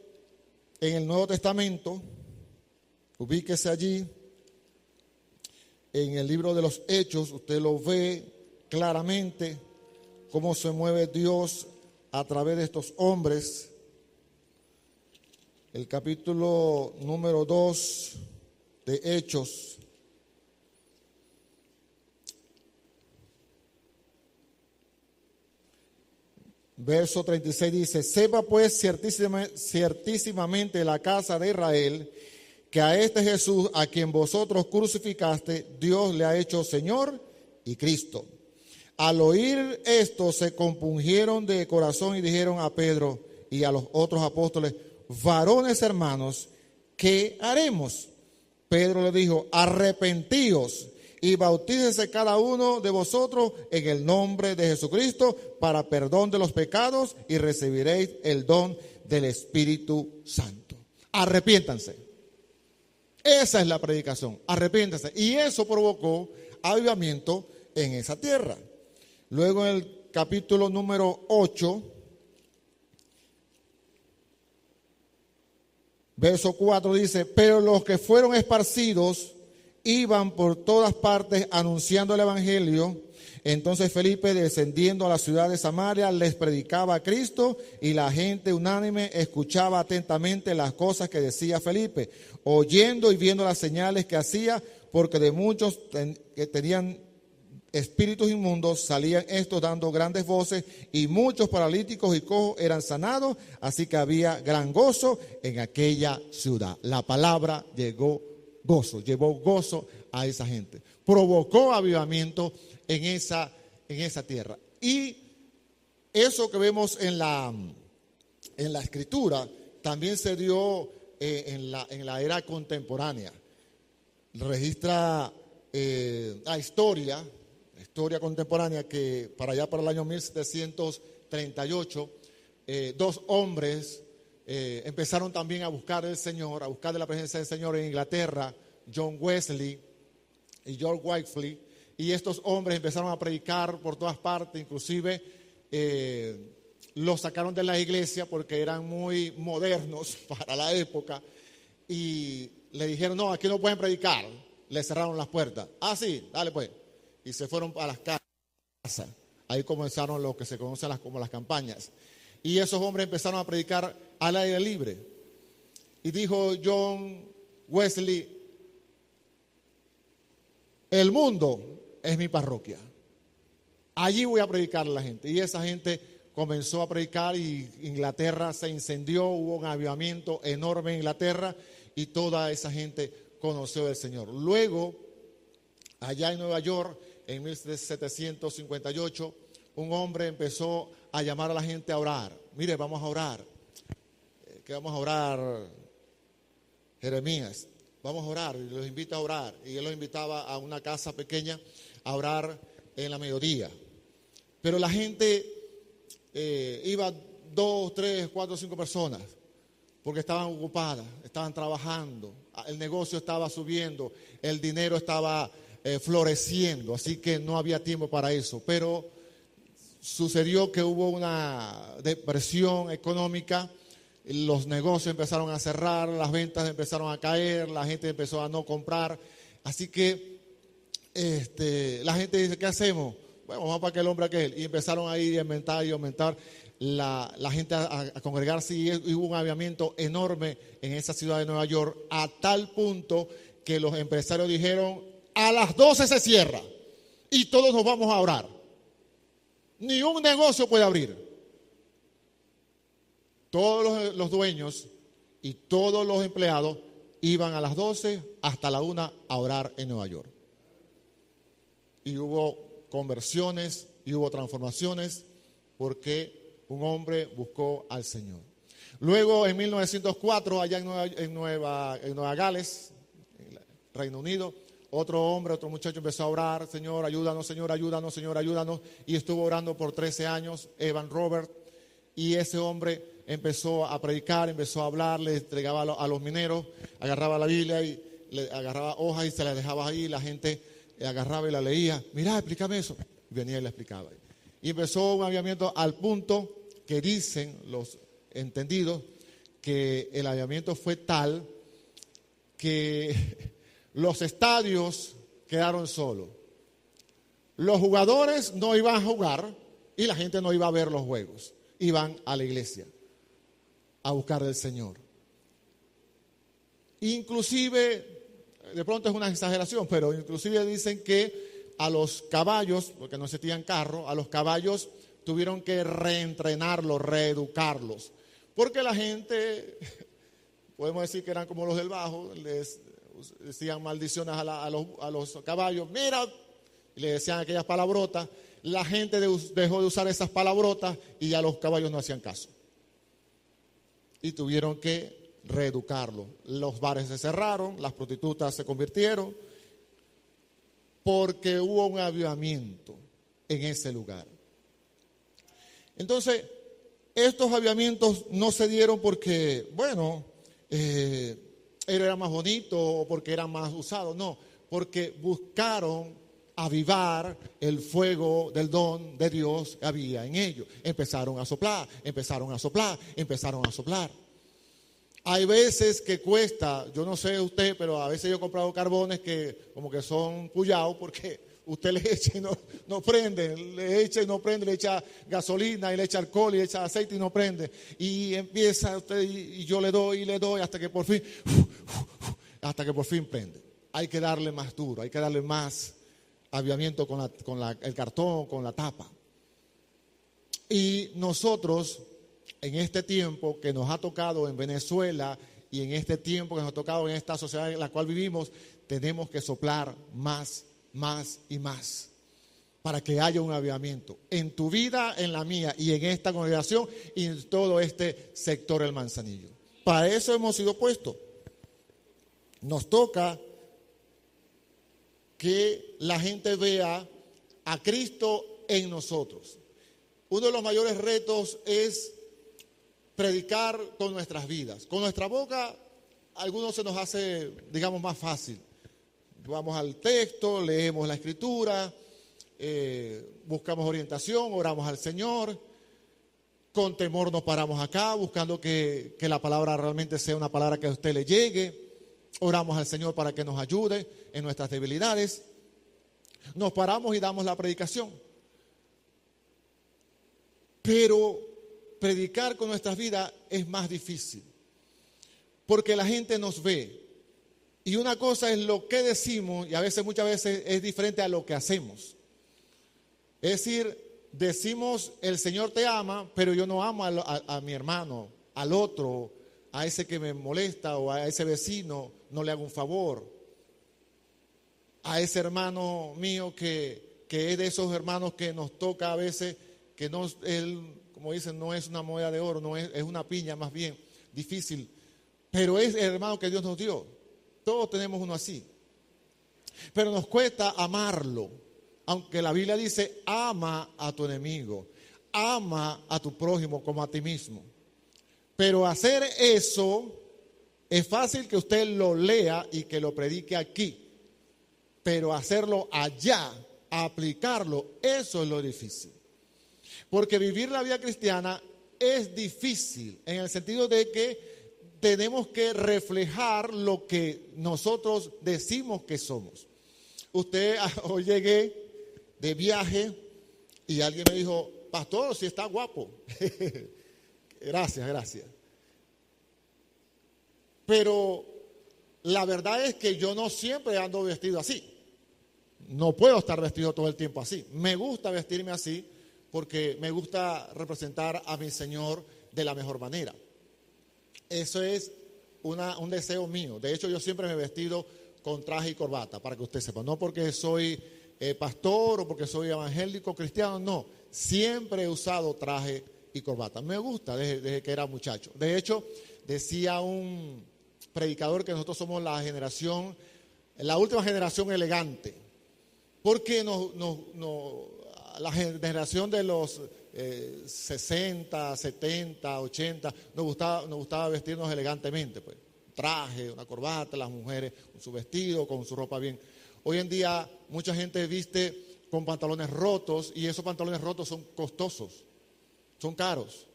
en el Nuevo Testamento. Ubíquese allí, en el libro de los Hechos, usted lo ve claramente, cómo se mueve Dios a través de estos hombres. El capítulo número 2 de Hechos. Verso 36 dice: sepa pues ciertísimamente la casa de Israel que a este Jesús, a quien vosotros crucificaste, Dios le ha hecho Señor y Cristo. Al oír esto se compungieron de corazón y dijeron a Pedro y a los otros apóstoles: varones hermanos, ¿qué haremos? Pedro le dijo: arrepentíos y bautícese cada uno de vosotros en el nombre de Jesucristo para perdón de los pecados y recibiréis el don del Espíritu Santo. Arrepiéntanse. Esa es la predicación. Arrepiéntanse. Y eso provocó avivamiento en esa tierra. Luego en el capítulo número 8, verso 4 dice: pero los que fueron esparcidos iban por todas partes anunciando el evangelio. Entonces Felipe, descendiendo a la ciudad de Samaria, les predicaba a Cristo, y la gente unánime escuchaba atentamente las cosas que decía Felipe, oyendo y viendo las señales que hacía, porque de muchos que tenían espíritus inmundos salían estos dando grandes voces, y muchos paralíticos y cojos eran sanados, así que había gran gozo en aquella ciudad. La palabra llevó gozo a esa gente, provocó avivamiento en esa tierra. Y eso que vemos en la escritura también se dio en la era contemporánea. Registra la historia contemporánea que para allá, para el año 1738, dos hombres empezaron también a buscar del Señor, a buscar de la presencia del Señor en Inglaterra: John Wesley y George Whitefield. Y estos hombres empezaron a predicar por todas partes, inclusive los sacaron de la iglesia porque eran muy modernos para la época, y le dijeron: no, aquí no pueden predicar. Le cerraron las puertas. Ah, sí, dale pues. Y se fueron a las casas. Ahí comenzaron lo que se conocen como las campañas. Y esos hombres empezaron a predicar al aire libre. Y dijo John Wesley: el mundo es mi parroquia. Allí voy a predicar a la gente. Y esa gente comenzó a predicar y Inglaterra se incendió, hubo un avivamiento enorme en Inglaterra y toda esa gente conoció del Señor. Luego, allá en Nueva York, en 1758, un hombre empezó a llamar a la gente a orar. Mire, vamos a orar. ¿Qué vamos a orar? Jeremías, vamos a orar. Y los invita a orar. Y él los invitaba a una casa pequeña a orar en la mediodía. Pero la gente iba 2, 3, 4, 5 personas, porque estaban ocupadas, estaban trabajando, el negocio estaba subiendo, el dinero estaba floreciendo, así que no había tiempo para eso. Pero sucedió que hubo una depresión económica, los negocios empezaron a cerrar, las ventas empezaron a caer, la gente empezó a no comprar, así que la gente dice: ¿qué hacemos? Bueno, vamos para aquel hombre aquel. Y empezaron a ir y aumentar la gente a congregarse, y hubo un avivamiento enorme en esa ciudad de Nueva York, a tal punto que los empresarios dijeron: a las 12 se cierra y todos nos vamos a orar. Ni un negocio puede abrir. Todos los dueños y todos los empleados iban a las 12 hasta la 1 a orar en Nueva York. Y hubo conversiones y hubo transformaciones porque un hombre buscó al Señor. Luego, en 1904, allá en Nueva Gales, Reino Unido, otro muchacho empezó a orar: Señor, ayúdanos, Señor, ayúdanos, Señor, ayúdanos. Y estuvo orando por 13 años, Evan Robert. Y ese hombre empezó a predicar, empezó a hablar, le entregaba a los mineros, agarraba la Biblia y le agarraba hojas y se las dejaba ahí, la gente agarraba y la leía. Mirá, explícame eso. Y venía y le explicaba. Y empezó un avivamiento al punto que dicen los entendidos que el avivamiento fue tal que los estadios quedaron solos. Los jugadores no iban a jugar y la gente no iba a ver los juegos. Iban a la iglesia a buscar del Señor. Inclusive, de pronto es una exageración, pero inclusive dicen que a los caballos, porque no existían carros, a los caballos tuvieron que reentrenarlos, reeducarlos, porque la gente, podemos decir que eran como los del Bajo, les decían maldiciones a los caballos: mira, y le decían aquellas palabrotas. La gente dejó de usar esas palabrotas y a los caballos no hacían caso. Y tuvieron que reeducarlo. Los bares se cerraron, las prostitutas se convirtieron, porque hubo un avivamiento en ese lugar. Entonces, estos avivamientos no se dieron porque, bueno, él era más bonito o porque era más usado. No, porque buscaron avivar el fuego del don de Dios que había en ellos. Empezaron a soplar. Hay veces que cuesta, yo no sé usted, pero a veces yo he comprado carbones que como que son puyados, porque usted le echa y no prende, le echa y no prende, le echa gasolina y le echa alcohol y le echa aceite y no prende. Y empieza usted y yo le doy hasta que por fin prende. Hay que darle más duro, hay que darle más avivamiento con el cartón, con la tapa. Y nosotros, en este tiempo que nos ha tocado en Venezuela y en este tiempo que nos ha tocado en esta sociedad en la cual vivimos, tenemos que soplar más y más para que haya un avivamiento en tu vida, en la mía y en esta congregación y en todo este sector del Manzanillo. Para eso hemos sido puestos. Nos toca que la gente vea a Cristo en nosotros. Uno de los mayores retos es predicar con nuestras vidas. Con nuestra boca, a algunos se nos hace, digamos, más fácil. Vamos al texto, leemos la escritura, buscamos orientación, oramos al Señor. Con temor nos paramos acá, buscando que la palabra realmente sea una palabra que a usted le llegue. Oramos al Señor para que nos ayude en nuestras debilidades. Nos paramos y damos la predicación. Pero predicar con nuestras vidas es más difícil. porque la gente nos ve. Y una cosa es lo que decimos y muchas veces es diferente a lo que hacemos. Es decir, decimos el Señor te ama, pero yo no amo a mi hermano, al otro, a ese que me molesta o a ese vecino, no le hago un favor. A ese hermano mío que es de esos hermanos que nos toca a veces, que no, él, como dicen, no es una moneda de oro, no es una piña más bien, difícil. Pero es el hermano que Dios nos dio. Todos tenemos uno así. Pero nos cuesta amarlo. Aunque la Biblia dice, ama a tu enemigo, ama a tu prójimo como a ti mismo. Pero hacer eso es fácil que usted lo lea y que lo predique aquí. Pero hacerlo allá, aplicarlo, eso es lo difícil. Porque vivir la vida cristiana es difícil en el sentido de que tenemos que reflejar lo que nosotros decimos que somos. Hoy llegué de viaje y alguien me dijo, pastor, si está guapo. Gracias. Pero la verdad es que yo no siempre ando vestido así. No puedo estar vestido todo el tiempo así. Me gusta vestirme así porque me gusta representar a mi Señor de la mejor manera. Eso es un deseo mío. De hecho, yo siempre me he vestido con traje y corbata, para que usted sepa. No porque soy pastor o porque soy evangélico cristiano, no. Siempre he usado traje y corbata. Me gusta desde que era muchacho. De hecho, decía un predicador que nosotros somos la última generación elegante. Porque la generación de los 60, 70, 80, nos gustaba vestirnos elegantemente, pues. Traje, una corbata, las mujeres con su vestido, con su ropa bien. Hoy en día mucha gente viste con pantalones rotos y esos pantalones rotos son costosos, son caros.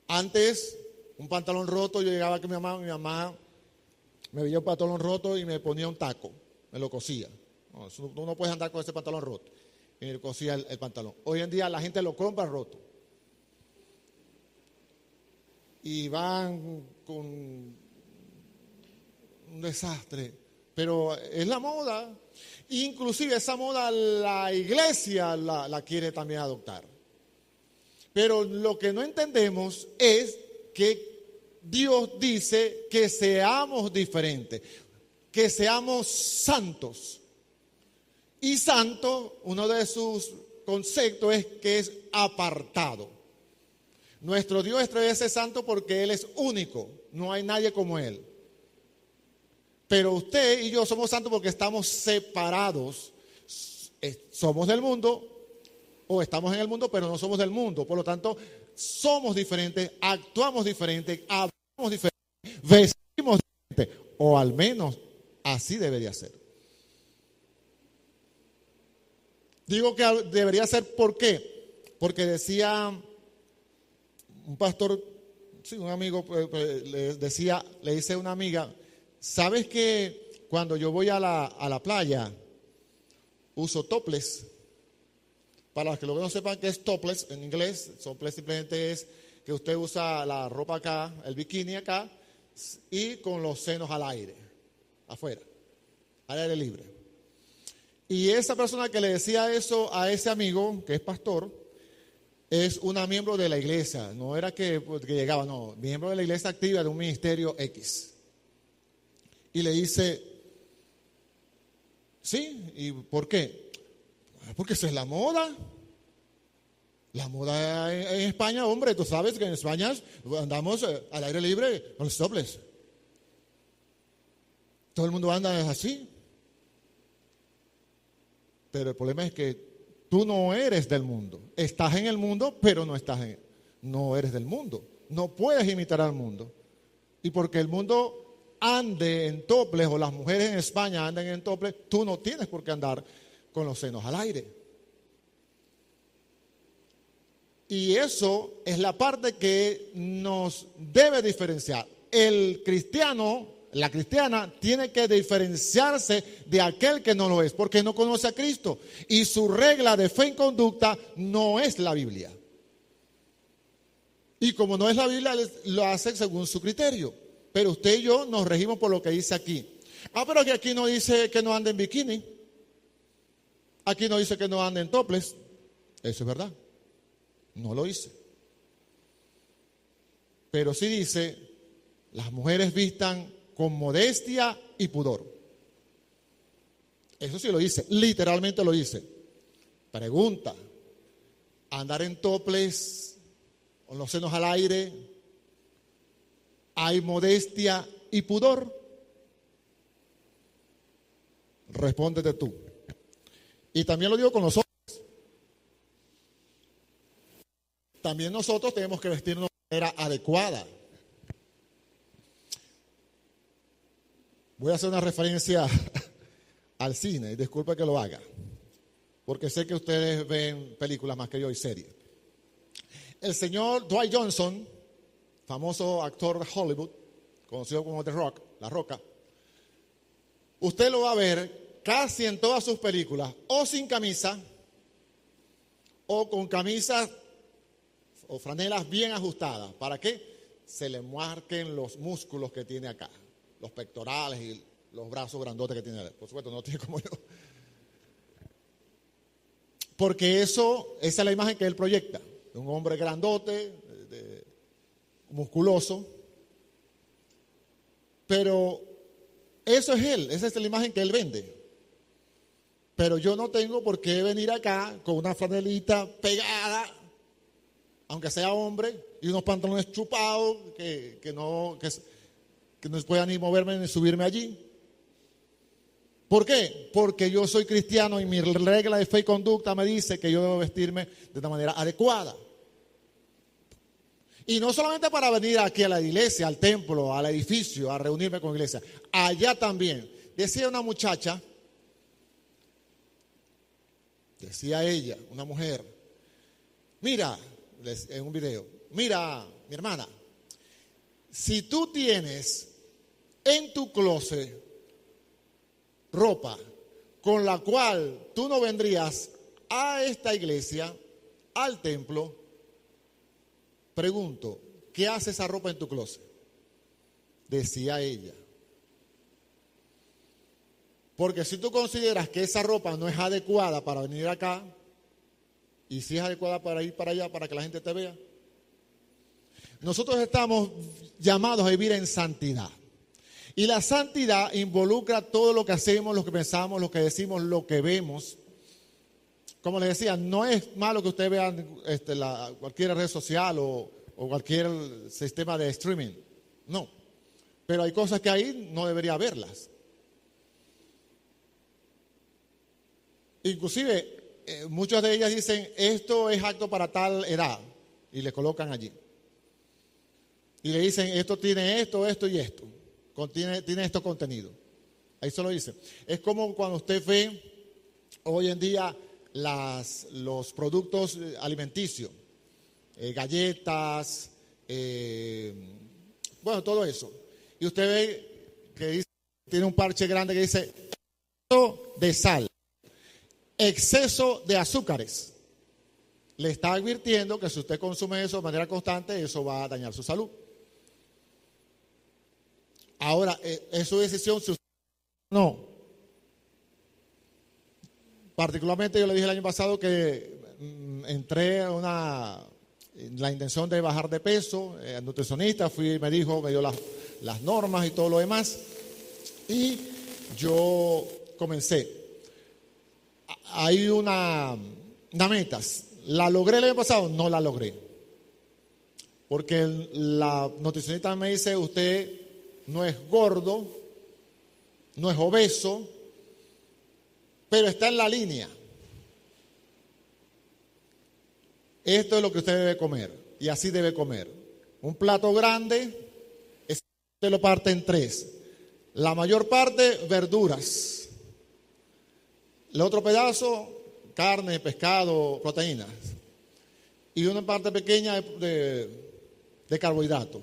Antes, un pantalón roto, yo llegaba con mi mamá me veía un pantalón roto y me ponía un taco, me lo cosía. No, tú no puedes andar con ese pantalón roto. Y me cosía el pantalón. Hoy en día la gente lo compra roto. Y van con un desastre. Pero es la moda. Inclusive esa moda la iglesia la quiere también adoptar. Pero lo que no entendemos es que Dios dice que seamos diferentes, que seamos santos. Y santo, uno de sus conceptos es que es apartado. Nuestro Dios es santo porque Él es único, no hay nadie como Él. Pero usted y yo somos santos porque estamos separados. Somos del mundo o estamos en el mundo, pero no somos del mundo. Por lo tanto, somos diferentes, actuamos diferentes, hablamos diferentes, vestimos diferentes, o al menos así debería ser. Digo que debería ser, ¿por qué? Porque decía un pastor, sí, un amigo, le dice a una amiga, ¿sabes que cuando yo voy a la playa uso topless? Para los que no sepan qué es topless en inglés, topless simplemente es que usted usa la ropa acá, el bikini acá, y con los senos al aire, afuera, al aire libre. Y esa persona que le decía eso a ese amigo, que es pastor, es una miembro de la iglesia. No era que llegaba, no, miembro de la iglesia activa de un ministerio X. Y le dice, sí, ¿y por qué? Porque esa es la moda. La moda en España, hombre, tú sabes que en España andamos al aire libre con los topless. Todo el mundo anda así. Pero el problema es que tú no eres del mundo. Estás en el mundo, pero no eres del mundo. No puedes imitar al mundo. Y porque el mundo ande en toples o las mujeres en España anden en toples, tú no tienes por qué andar con los senos al aire. Y eso es la parte que nos debe diferenciar. El cristiano, la cristiana, tiene que diferenciarse de aquel que no lo es, porque no conoce a Cristo. Y su regla de fe y conducta no es la Biblia. Y como no es la Biblia, lo hace según su criterio. pero usted y yo nos regimos por lo que dice aquí. Pero que aquí no dice que no ande en bikini. Aquí no dice que no ande en topless. Eso es verdad. No lo dice. Pero sí dice, las mujeres vistan con modestia y pudor. Eso sí lo dice, literalmente lo dice. Pregunta, ¿andar en topless, con los senos al aire, hay modestia y pudor? Respóndete tú. Y también lo digo con nosotros. También nosotros tenemos que vestirnos de manera adecuada. Voy a hacer una referencia al cine, y disculpe que lo haga, porque sé que ustedes ven películas más que yo y series. El señor Dwayne Johnson, famoso actor de Hollywood, conocido como The Rock, La Roca, usted lo va a ver casi en todas sus películas, o sin camisa, o con camisas o franelas bien ajustadas. ¿Para qué? Se le marquen los músculos que tiene acá, los pectorales y los brazos grandotes que tiene. Por supuesto, no tiene como yo. Porque esa es la imagen que él proyecta, de un hombre grandote, musculoso. Pero eso es él, esa es la imagen que él vende. Pero yo no tengo por qué venir acá con una franelita pegada, aunque sea hombre, y unos pantalones chupados que no pueda ni moverme ni subirme allí. ¿Por qué? Porque yo soy cristiano y mi regla de fe y conducta me dice que yo debo vestirme de una manera adecuada. Y no solamente para venir aquí a la iglesia, al templo, al edificio, a reunirme con la iglesia. Allá también. Decía una muchacha, decía ella, una mujer, mira, en un video, mira, mi hermana, si tú tienes en tu closet ropa con la cual tú no vendrías a esta iglesia, al templo, pregunto, ¿qué hace esa ropa en tu closet? Decía ella. Porque si tú consideras que esa ropa no es adecuada para venir acá, y si es adecuada para ir para allá, para que la gente te vea, nosotros estamos llamados a vivir en santidad. Y la santidad involucra todo lo que hacemos, lo que pensamos, lo que decimos, lo que vemos. Como les decía, no es malo que ustedes vean cualquier red social o cualquier sistema de streaming. No. Pero hay cosas que ahí no debería verlas. Inclusive, muchas de ellas dicen, esto es apto para tal edad. Y le colocan allí. Y le dicen, esto tiene esto, esto y esto. Tiene estos contenidos. Ahí se lo dice. Es como cuando usted ve hoy en día los productos alimenticios, galletas, bueno, todo eso. Y usted ve que dice, tiene un parche grande que dice exceso de sal, exceso de azúcares. Le está advirtiendo que si usted consume eso de manera constante, eso va a dañar su salud. Ahora, es su decisión si usted no. Particularmente yo le dije el año pasado que entré a la intención de bajar de peso, el nutricionista me dio las normas y todo lo demás, y yo comencé. Hay una meta. ¿La logré el año pasado? No la logré. Porque la nutricionista me dice, usted no es gordo, no es obeso, pero está en la línea. Esto es lo que usted debe comer, y así debe comer. Un plato grande, usted lo parte en 3. La mayor parte, verduras. El otro pedazo, carne, pescado, proteínas. Y una parte pequeña de carbohidratos,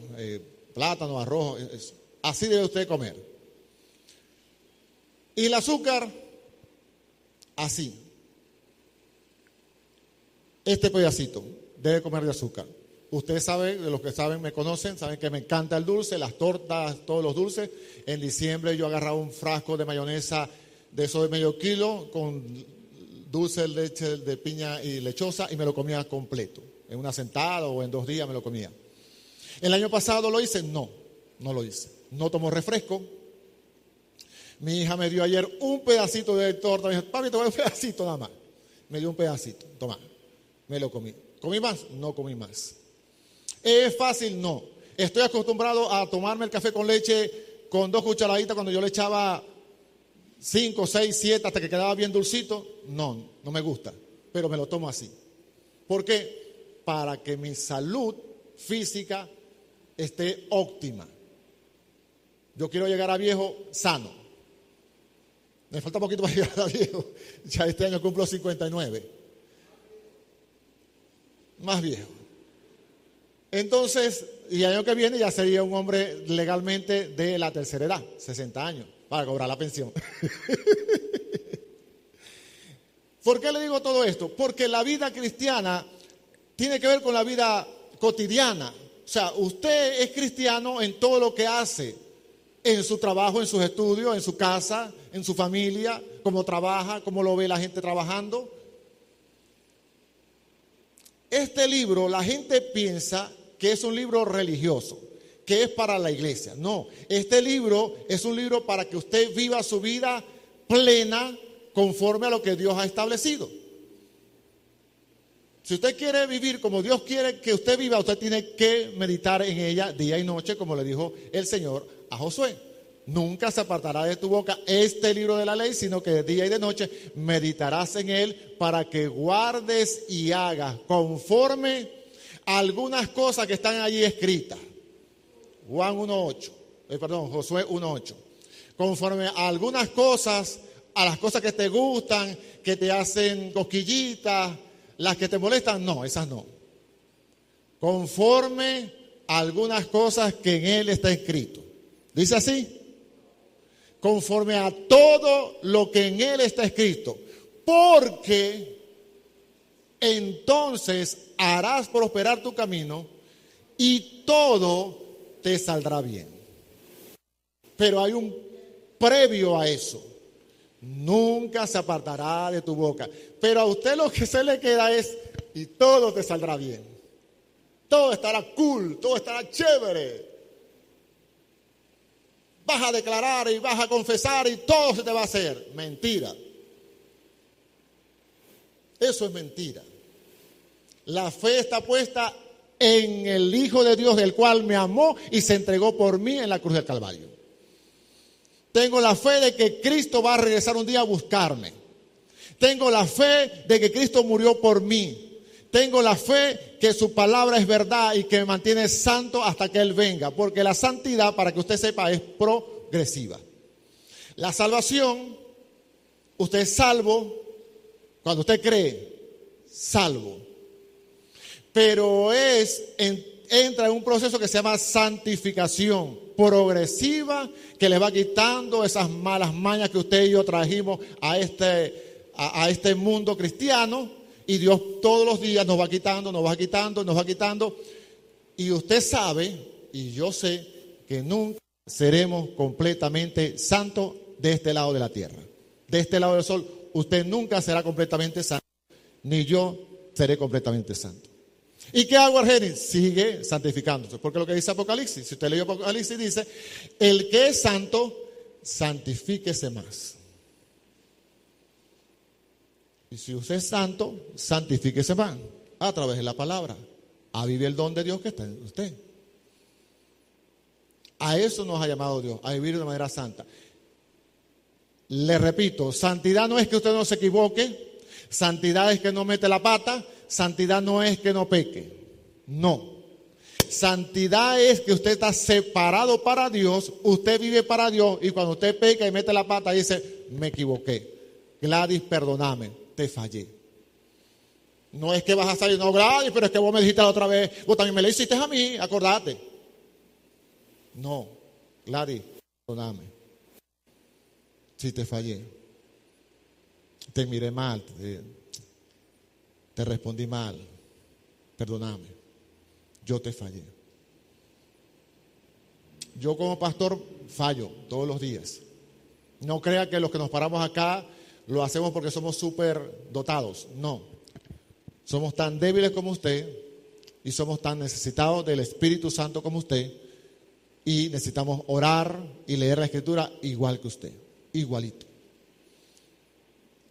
plátano, arroz, eso. Así debe usted comer. Y el azúcar, así. Este pedacito debe comer de azúcar. Ustedes saben, los que saben, me conocen, saben que me encanta el dulce, las tortas, todos los dulces. En diciembre yo agarraba un frasco de mayonesa de eso de medio kilo con dulce de leche de piña y lechosa y me lo comía completo. En una sentada o en 2 días me lo comía. ¿El año pasado lo hice? No lo hice. No tomo refresco. Mi hija me dio ayer un pedacito de torta. Me dijo, papi, te voy a dar un pedacito nada más. Me dio un pedacito. Toma, me lo comí. ¿Comí más? No comí más. ¿Es fácil? No. Estoy acostumbrado a tomarme el café con leche con 2 cucharaditas cuando yo le echaba 5, 6, 7 hasta que quedaba bien dulcito. No me gusta, pero me lo tomo así. ¿Por qué? Para que mi salud física esté óptima. Yo quiero llegar a viejo sano. Me falta poquito para llegar a viejo. Ya este año cumplo 59. Más viejo. Entonces, y el año que viene ya sería un hombre legalmente de la tercera edad, 60 años, para cobrar la pensión. ¿Por qué le digo todo esto? Porque la vida cristiana tiene que ver con la vida cotidiana. O sea, usted es cristiano en todo lo que hace, en su trabajo, en sus estudios, en su casa, en su familia, cómo trabaja, cómo lo ve la gente trabajando. Este libro, la gente piensa que es un libro religioso, que es para la iglesia. No, este libro es un libro para que usted viva su vida plena conforme a lo que Dios ha establecido. Si usted quiere vivir como Dios quiere que usted viva, usted tiene que meditar en ella día y noche, como le dijo el Señor a Josué. Nunca se apartará de tu boca este libro de la ley, sino que de día y de noche meditarás en él para que guardes y hagas conforme a algunas cosas que están allí escritas. Josué 1:8. Conforme a algunas cosas, a las cosas que te gustan, que te hacen cosquillitas, las que te molestan, no, esas no. Conforme a algunas cosas que en él está escrito. Dice así. Conforme a todo lo que en él está escrito. Porque entonces harás prosperar tu camino y todo te saldrá bien. Pero hay un previo a eso. Nunca se apartará de tu boca. Pero a usted lo que se le queda es, y todo te saldrá bien. Todo estará cool, todo estará chévere. Vas a declarar y vas a confesar y todo se te va a hacer. Mentira. Eso es mentira. La fe está puesta en el Hijo de Dios, el cual me amó y se entregó por mí en la cruz del Calvario. Tengo la fe de que Cristo va a regresar un día a buscarme. Tengo la fe de que Cristo murió por mí. Tengo la fe que su palabra es verdad y que me mantiene santo hasta que Él venga. Porque la santidad, para que usted sepa, es progresiva. La salvación, usted es salvo cuando usted cree, salvo. Pero entra en un proceso que se llama santificación progresiva, que le va quitando esas malas mañas que usted y yo trajimos a este mundo cristiano. Y Dios todos los días nos va quitando, nos va quitando, nos va quitando. Y usted sabe, y yo sé, que nunca seremos completamente santos de este lado de la tierra. De este lado del sol, usted nunca será completamente santo, ni yo seré completamente santo. ¿Y qué hago, Argenis? Sigue santificándose. Porque lo que dice Apocalipsis, si usted leyó Apocalipsis, dice, el que es santo, santifíquese más. Y si usted es santo, santifíquese más a través de la palabra. A vivir el don de Dios que está en usted. A eso nos ha llamado Dios, a vivir de manera santa. Le repito, santidad no es que usted no se equivoque, santidad es que no mete la pata, santidad no es que no peque. No. Santidad es que usted está separado para Dios, usted vive para Dios y cuando usted peca y mete la pata dice, me equivoqué. Gladys, perdóname, te fallé. No es que vas a salir, no, Gladys, pero es que vos me dijiste la otra vez, vos también me lo hiciste a mí, acordate. No, Gladys, perdóname. Si te fallé, te miré mal, te respondí mal, perdóname. yo te fallé. Yo como pastor fallo todos los días. No crea que los que nos paramos acá lo hacemos porque somos súper dotados. No. Somos tan débiles como usted y somos tan necesitados del Espíritu Santo como usted y necesitamos orar y leer la Escritura igual que usted. Igualito.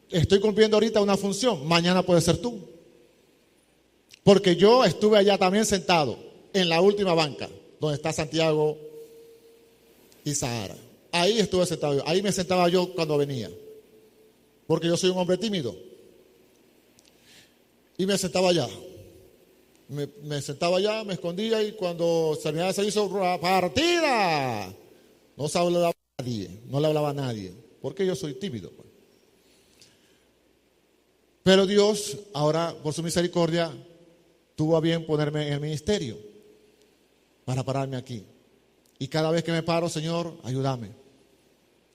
Estoy cumpliendo ahorita una función. Mañana puede ser tú. Porque yo estuve allá también sentado en la última banca donde está Santiago y Sahara. Ahí estuve sentado yo. Ahí me sentaba yo cuando venía. Porque yo soy un hombre tímido. Y me sentaba allá. Me sentaba allá, me escondía y cuando terminaba se hizo partida. No se hablaba a nadie. No le hablaba a nadie. Porque yo soy tímido. Pero Dios, ahora por su misericordia, tuvo a bien ponerme en el ministerio para pararme aquí. Y cada vez que me paro, Señor, ayúdame.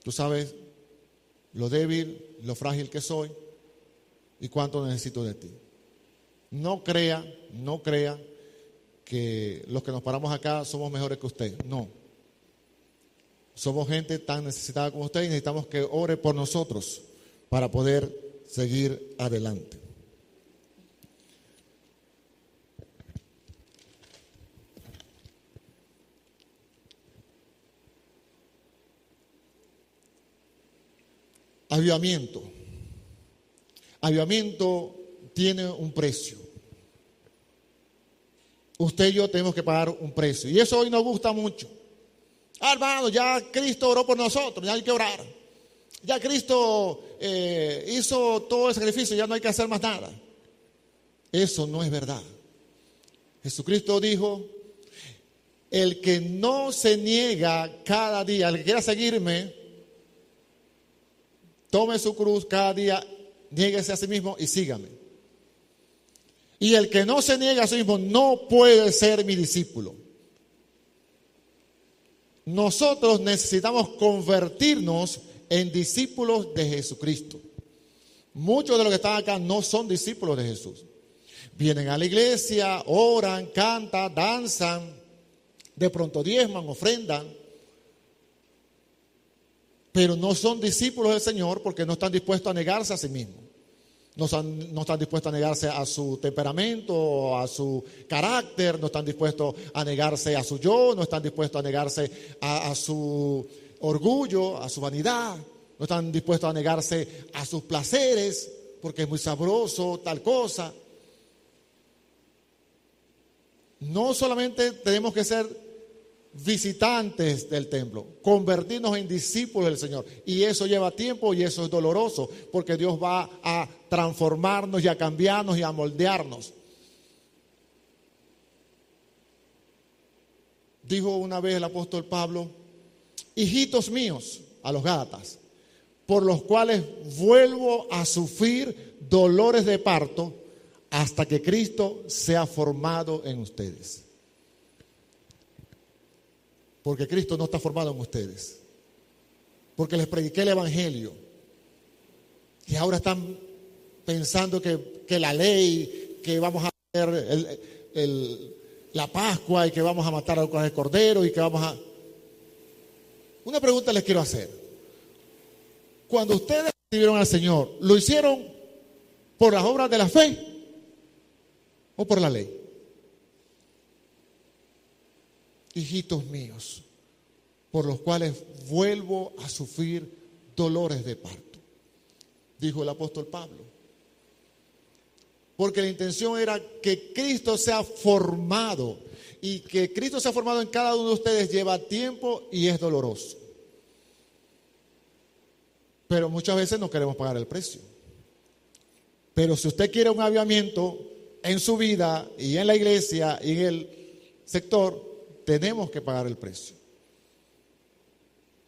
Tú sabes lo débil, lo frágil que soy y cuánto necesito de ti. No crea que los que nos paramos acá somos mejores que usted. No. Somos gente tan necesitada como usted y necesitamos que ore por nosotros para poder seguir adelante. Avivamiento. Avivamiento tiene un precio. Usted y yo tenemos que pagar un precio. Y eso hoy nos gusta mucho. Hermano, ya Cristo oró por nosotros, ya hay que orar. Ya Cristo hizo todo el sacrificio, ya no hay que hacer más nada. Eso no es verdad. Jesucristo dijo, el que no se niega cada día, el que quiera seguirme, tome su cruz cada día, niéguese a sí mismo y sígame. Y el que no se niega a sí mismo no puede ser mi discípulo. Nosotros necesitamos convertirnos en discípulos de Jesucristo. Muchos de los que están acá no son discípulos de Jesús. Vienen a la iglesia, oran, cantan, danzan, de pronto diezman, ofrendan, pero no son discípulos del Señor porque no están dispuestos a negarse a sí mismos. No están dispuestos a negarse a su temperamento, a su carácter, no están dispuestos a negarse a su yo, no están dispuestos a negarse a su orgullo, a su vanidad, no están dispuestos a negarse a sus placeres, porque es muy sabroso, tal cosa. No solamente tenemos que ser visitantes del templo, convertirnos en discípulos del Señor, y eso lleva tiempo y eso es doloroso, porque Dios va a transformarnos y a cambiarnos y a moldearnos. Dijo una vez el apóstol Pablo, hijitos míos, a los Gálatas, por los cuales vuelvo a sufrir dolores de parto hasta que Cristo sea formado en ustedes. Porque Cristo no está formado en ustedes. Porque les prediqué el Evangelio. Y ahora están pensando que la ley, que vamos a hacer la Pascua y que vamos a matar al cordero y que vamos a... Una pregunta les quiero hacer. Cuando ustedes recibieron al Señor, ¿lo hicieron por las obras de la fe o por la ley? Hijitos míos, por los cuales vuelvo a sufrir dolores de parto, dijo el apóstol Pablo. Porque la intención era que Cristo sea formado, y que Cristo sea formado en cada uno de ustedes lleva tiempo y es doloroso. Pero muchas veces no queremos pagar el precio. Pero si usted quiere un avivamiento en su vida y en la iglesia y en el sector, tenemos que pagar el precio.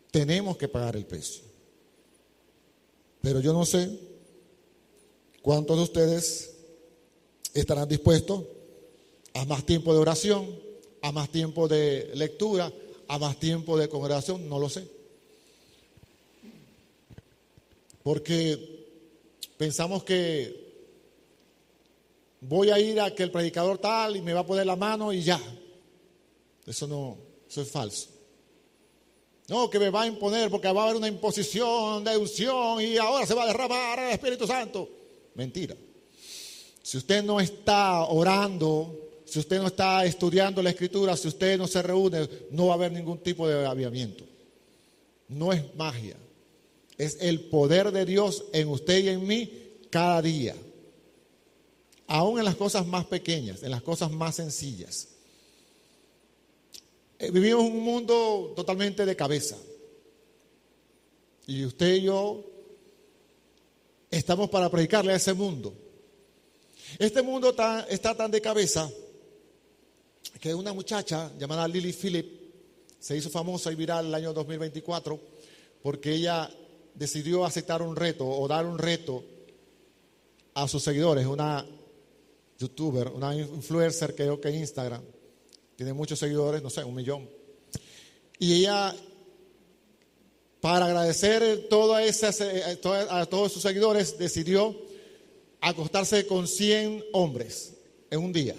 Tenemos que pagar el precio. Pero yo no sé cuántos de ustedes estarán dispuestos a más tiempo de oración, a más tiempo de lectura, a más tiempo de congregación, no lo sé. Porque pensamos que voy a ir a que el predicador tal y me va a poner la mano y ya. Eso no, eso es falso. No, que me va a imponer porque va a haber una imposición de unción y ahora se va a derramar el Espíritu Santo. Mentira. Si usted no está orando, si usted no está estudiando la Escritura, si usted no se reúne, no va a haber ningún tipo de avivamiento. No es magia. Es el poder de Dios en usted y en mí cada día. Aún en las cosas más pequeñas, en las cosas más sencillas. Vivimos en un mundo totalmente de cabeza. Y usted y yo estamos para predicarle a ese mundo. Este mundo está tan de cabeza que una muchacha llamada Lily Philip se hizo famosa y viral el año 2024 porque ella decidió aceptar un reto o dar un reto a sus seguidores. Una youtuber, una influencer, creo que en Instagram. Tiene muchos seguidores, no sé, 1 millón. Y ella, para agradecer a todos sus seguidores, decidió acostarse con 100 hombres en un día.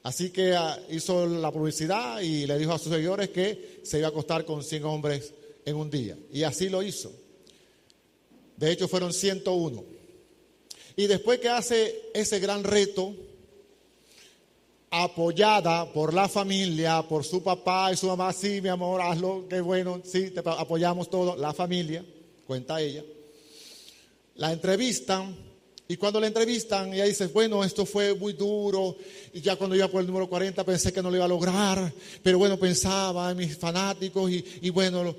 Así que hizo la publicidad y le dijo a sus seguidores que se iba a acostar con 100 hombres en un día. Y así lo hizo. De hecho, fueron 101. Y después que hace ese gran reto, apoyada por la familia, por su papá y su mamá, sí, mi amor, hazlo, qué bueno, sí, te apoyamos todos, la familia, cuenta ella. La entrevistan y cuando la entrevistan ella dice, bueno, esto fue muy duro y ya cuando iba por el número 40 pensé que no lo iba a lograr, pero bueno, pensaba en mis fanáticos y bueno,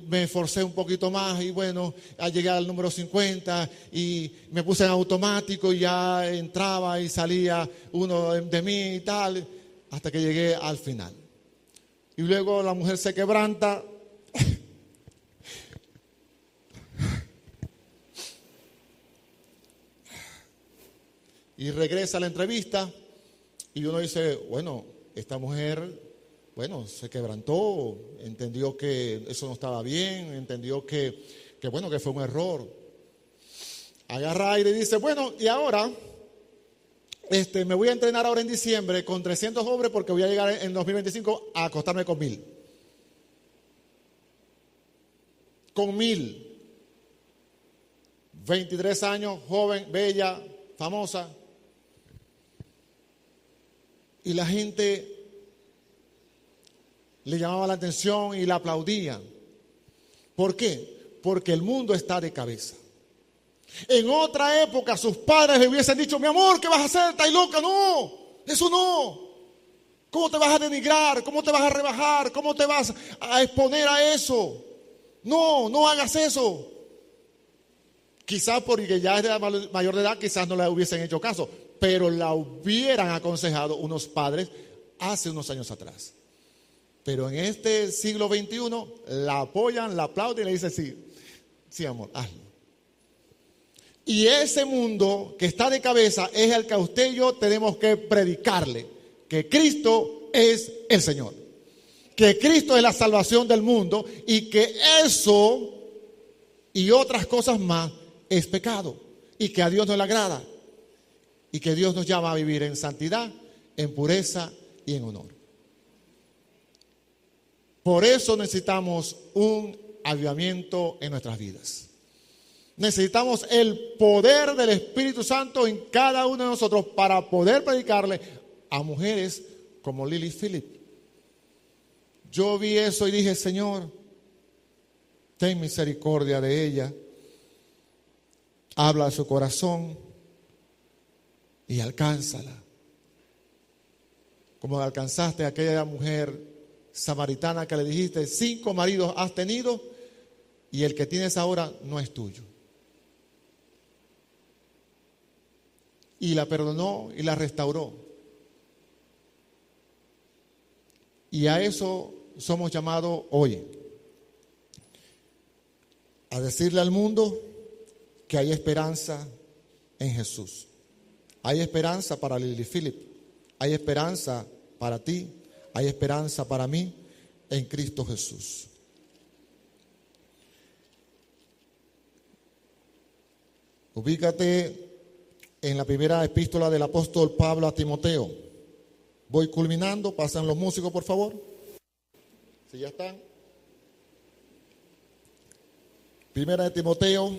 me esforcé un poquito más y bueno, al llegar al número 50 y me puse en automático y ya entraba y salía uno de mí y tal, hasta que llegué al final. Y luego la mujer se quebranta y regresa a la entrevista y uno dice, bueno, esta mujer, bueno, se quebrantó, entendió que eso no estaba bien, entendió que bueno, que fue un error. Agarra aire y dice, bueno, y ahora me voy a entrenar ahora en diciembre con 300 hombres porque voy a llegar en 2025 a acostarme con 1000. Con 1000. 23 años, joven, bella, famosa. Y la gente le llamaba la atención y la aplaudía. ¿Por qué? Porque el mundo está de cabeza. En otra época sus padres le hubiesen dicho, mi amor, ¿qué vas a hacer? ¿Estás loca? No, eso no. ¿Cómo te vas a denigrar? ¿Cómo te vas a rebajar? ¿Cómo te vas a exponer a eso? No, no hagas eso. Quizás porque ya es mayor de edad, quizás no le hubiesen hecho caso, pero la hubieran aconsejado unos padres hace unos años atrás. Pero en este siglo XXI la apoyan, la aplauden y le dicen, sí, sí amor, hazlo. Y ese mundo que está de cabeza es el que a usted y yo tenemos que predicarle, que Cristo es el Señor, que Cristo es la salvación del mundo y que eso y otras cosas más es pecado y que a Dios no le agrada y que Dios nos llama a vivir en santidad, en pureza y en honor. Por eso necesitamos un avivamiento en nuestras vidas. Necesitamos el poder del Espíritu Santo en cada uno de nosotros para poder predicarle a mujeres como Lily Philip. Yo vi eso y dije, Señor, ten misericordia de ella. Habla a su corazón y alcánzala. Como alcanzaste a aquella mujer samaritana que le dijiste, 5 maridos has tenido y el que tienes ahora no es tuyo. Y la perdonó y la restauró. Y a eso somos llamados hoy. A decirle al mundo que hay esperanza en Jesús. Hay esperanza para Lily Philip. Hay esperanza para ti. Hay esperanza para mí en Cristo Jesús. Ubícate en la primera epístola del apóstol Pablo a Timoteo. Voy culminando, pasan los músicos por favor. Si ya están. Primera de Timoteo,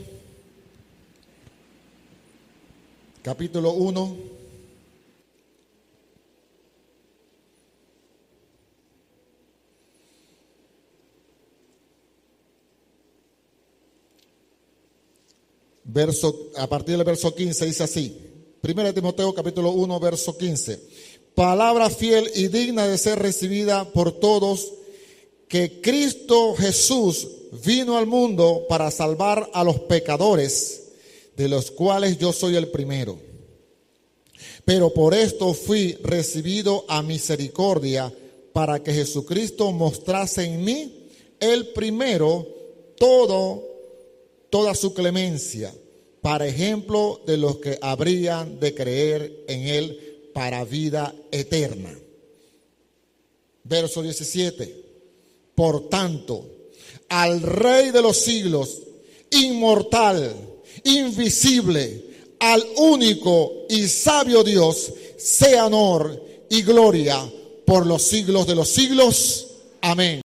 capítulo 1. A partir del verso 15 dice así. Primera de Timoteo, capítulo 1, verso 15. Palabra fiel y digna de ser recibida por todos, que Cristo Jesús vino al mundo para salvar a los pecadores, de los cuales yo soy el primero. Pero por esto fui recibido a misericordia, para que Jesucristo mostrase en mí el primero toda su clemencia, para ejemplo de los que habrían de creer en él para vida eterna. Verso 17. Por tanto, al Rey de los siglos, inmortal, invisible, al único y sabio Dios, sea honor y gloria por los siglos de los siglos. Amén.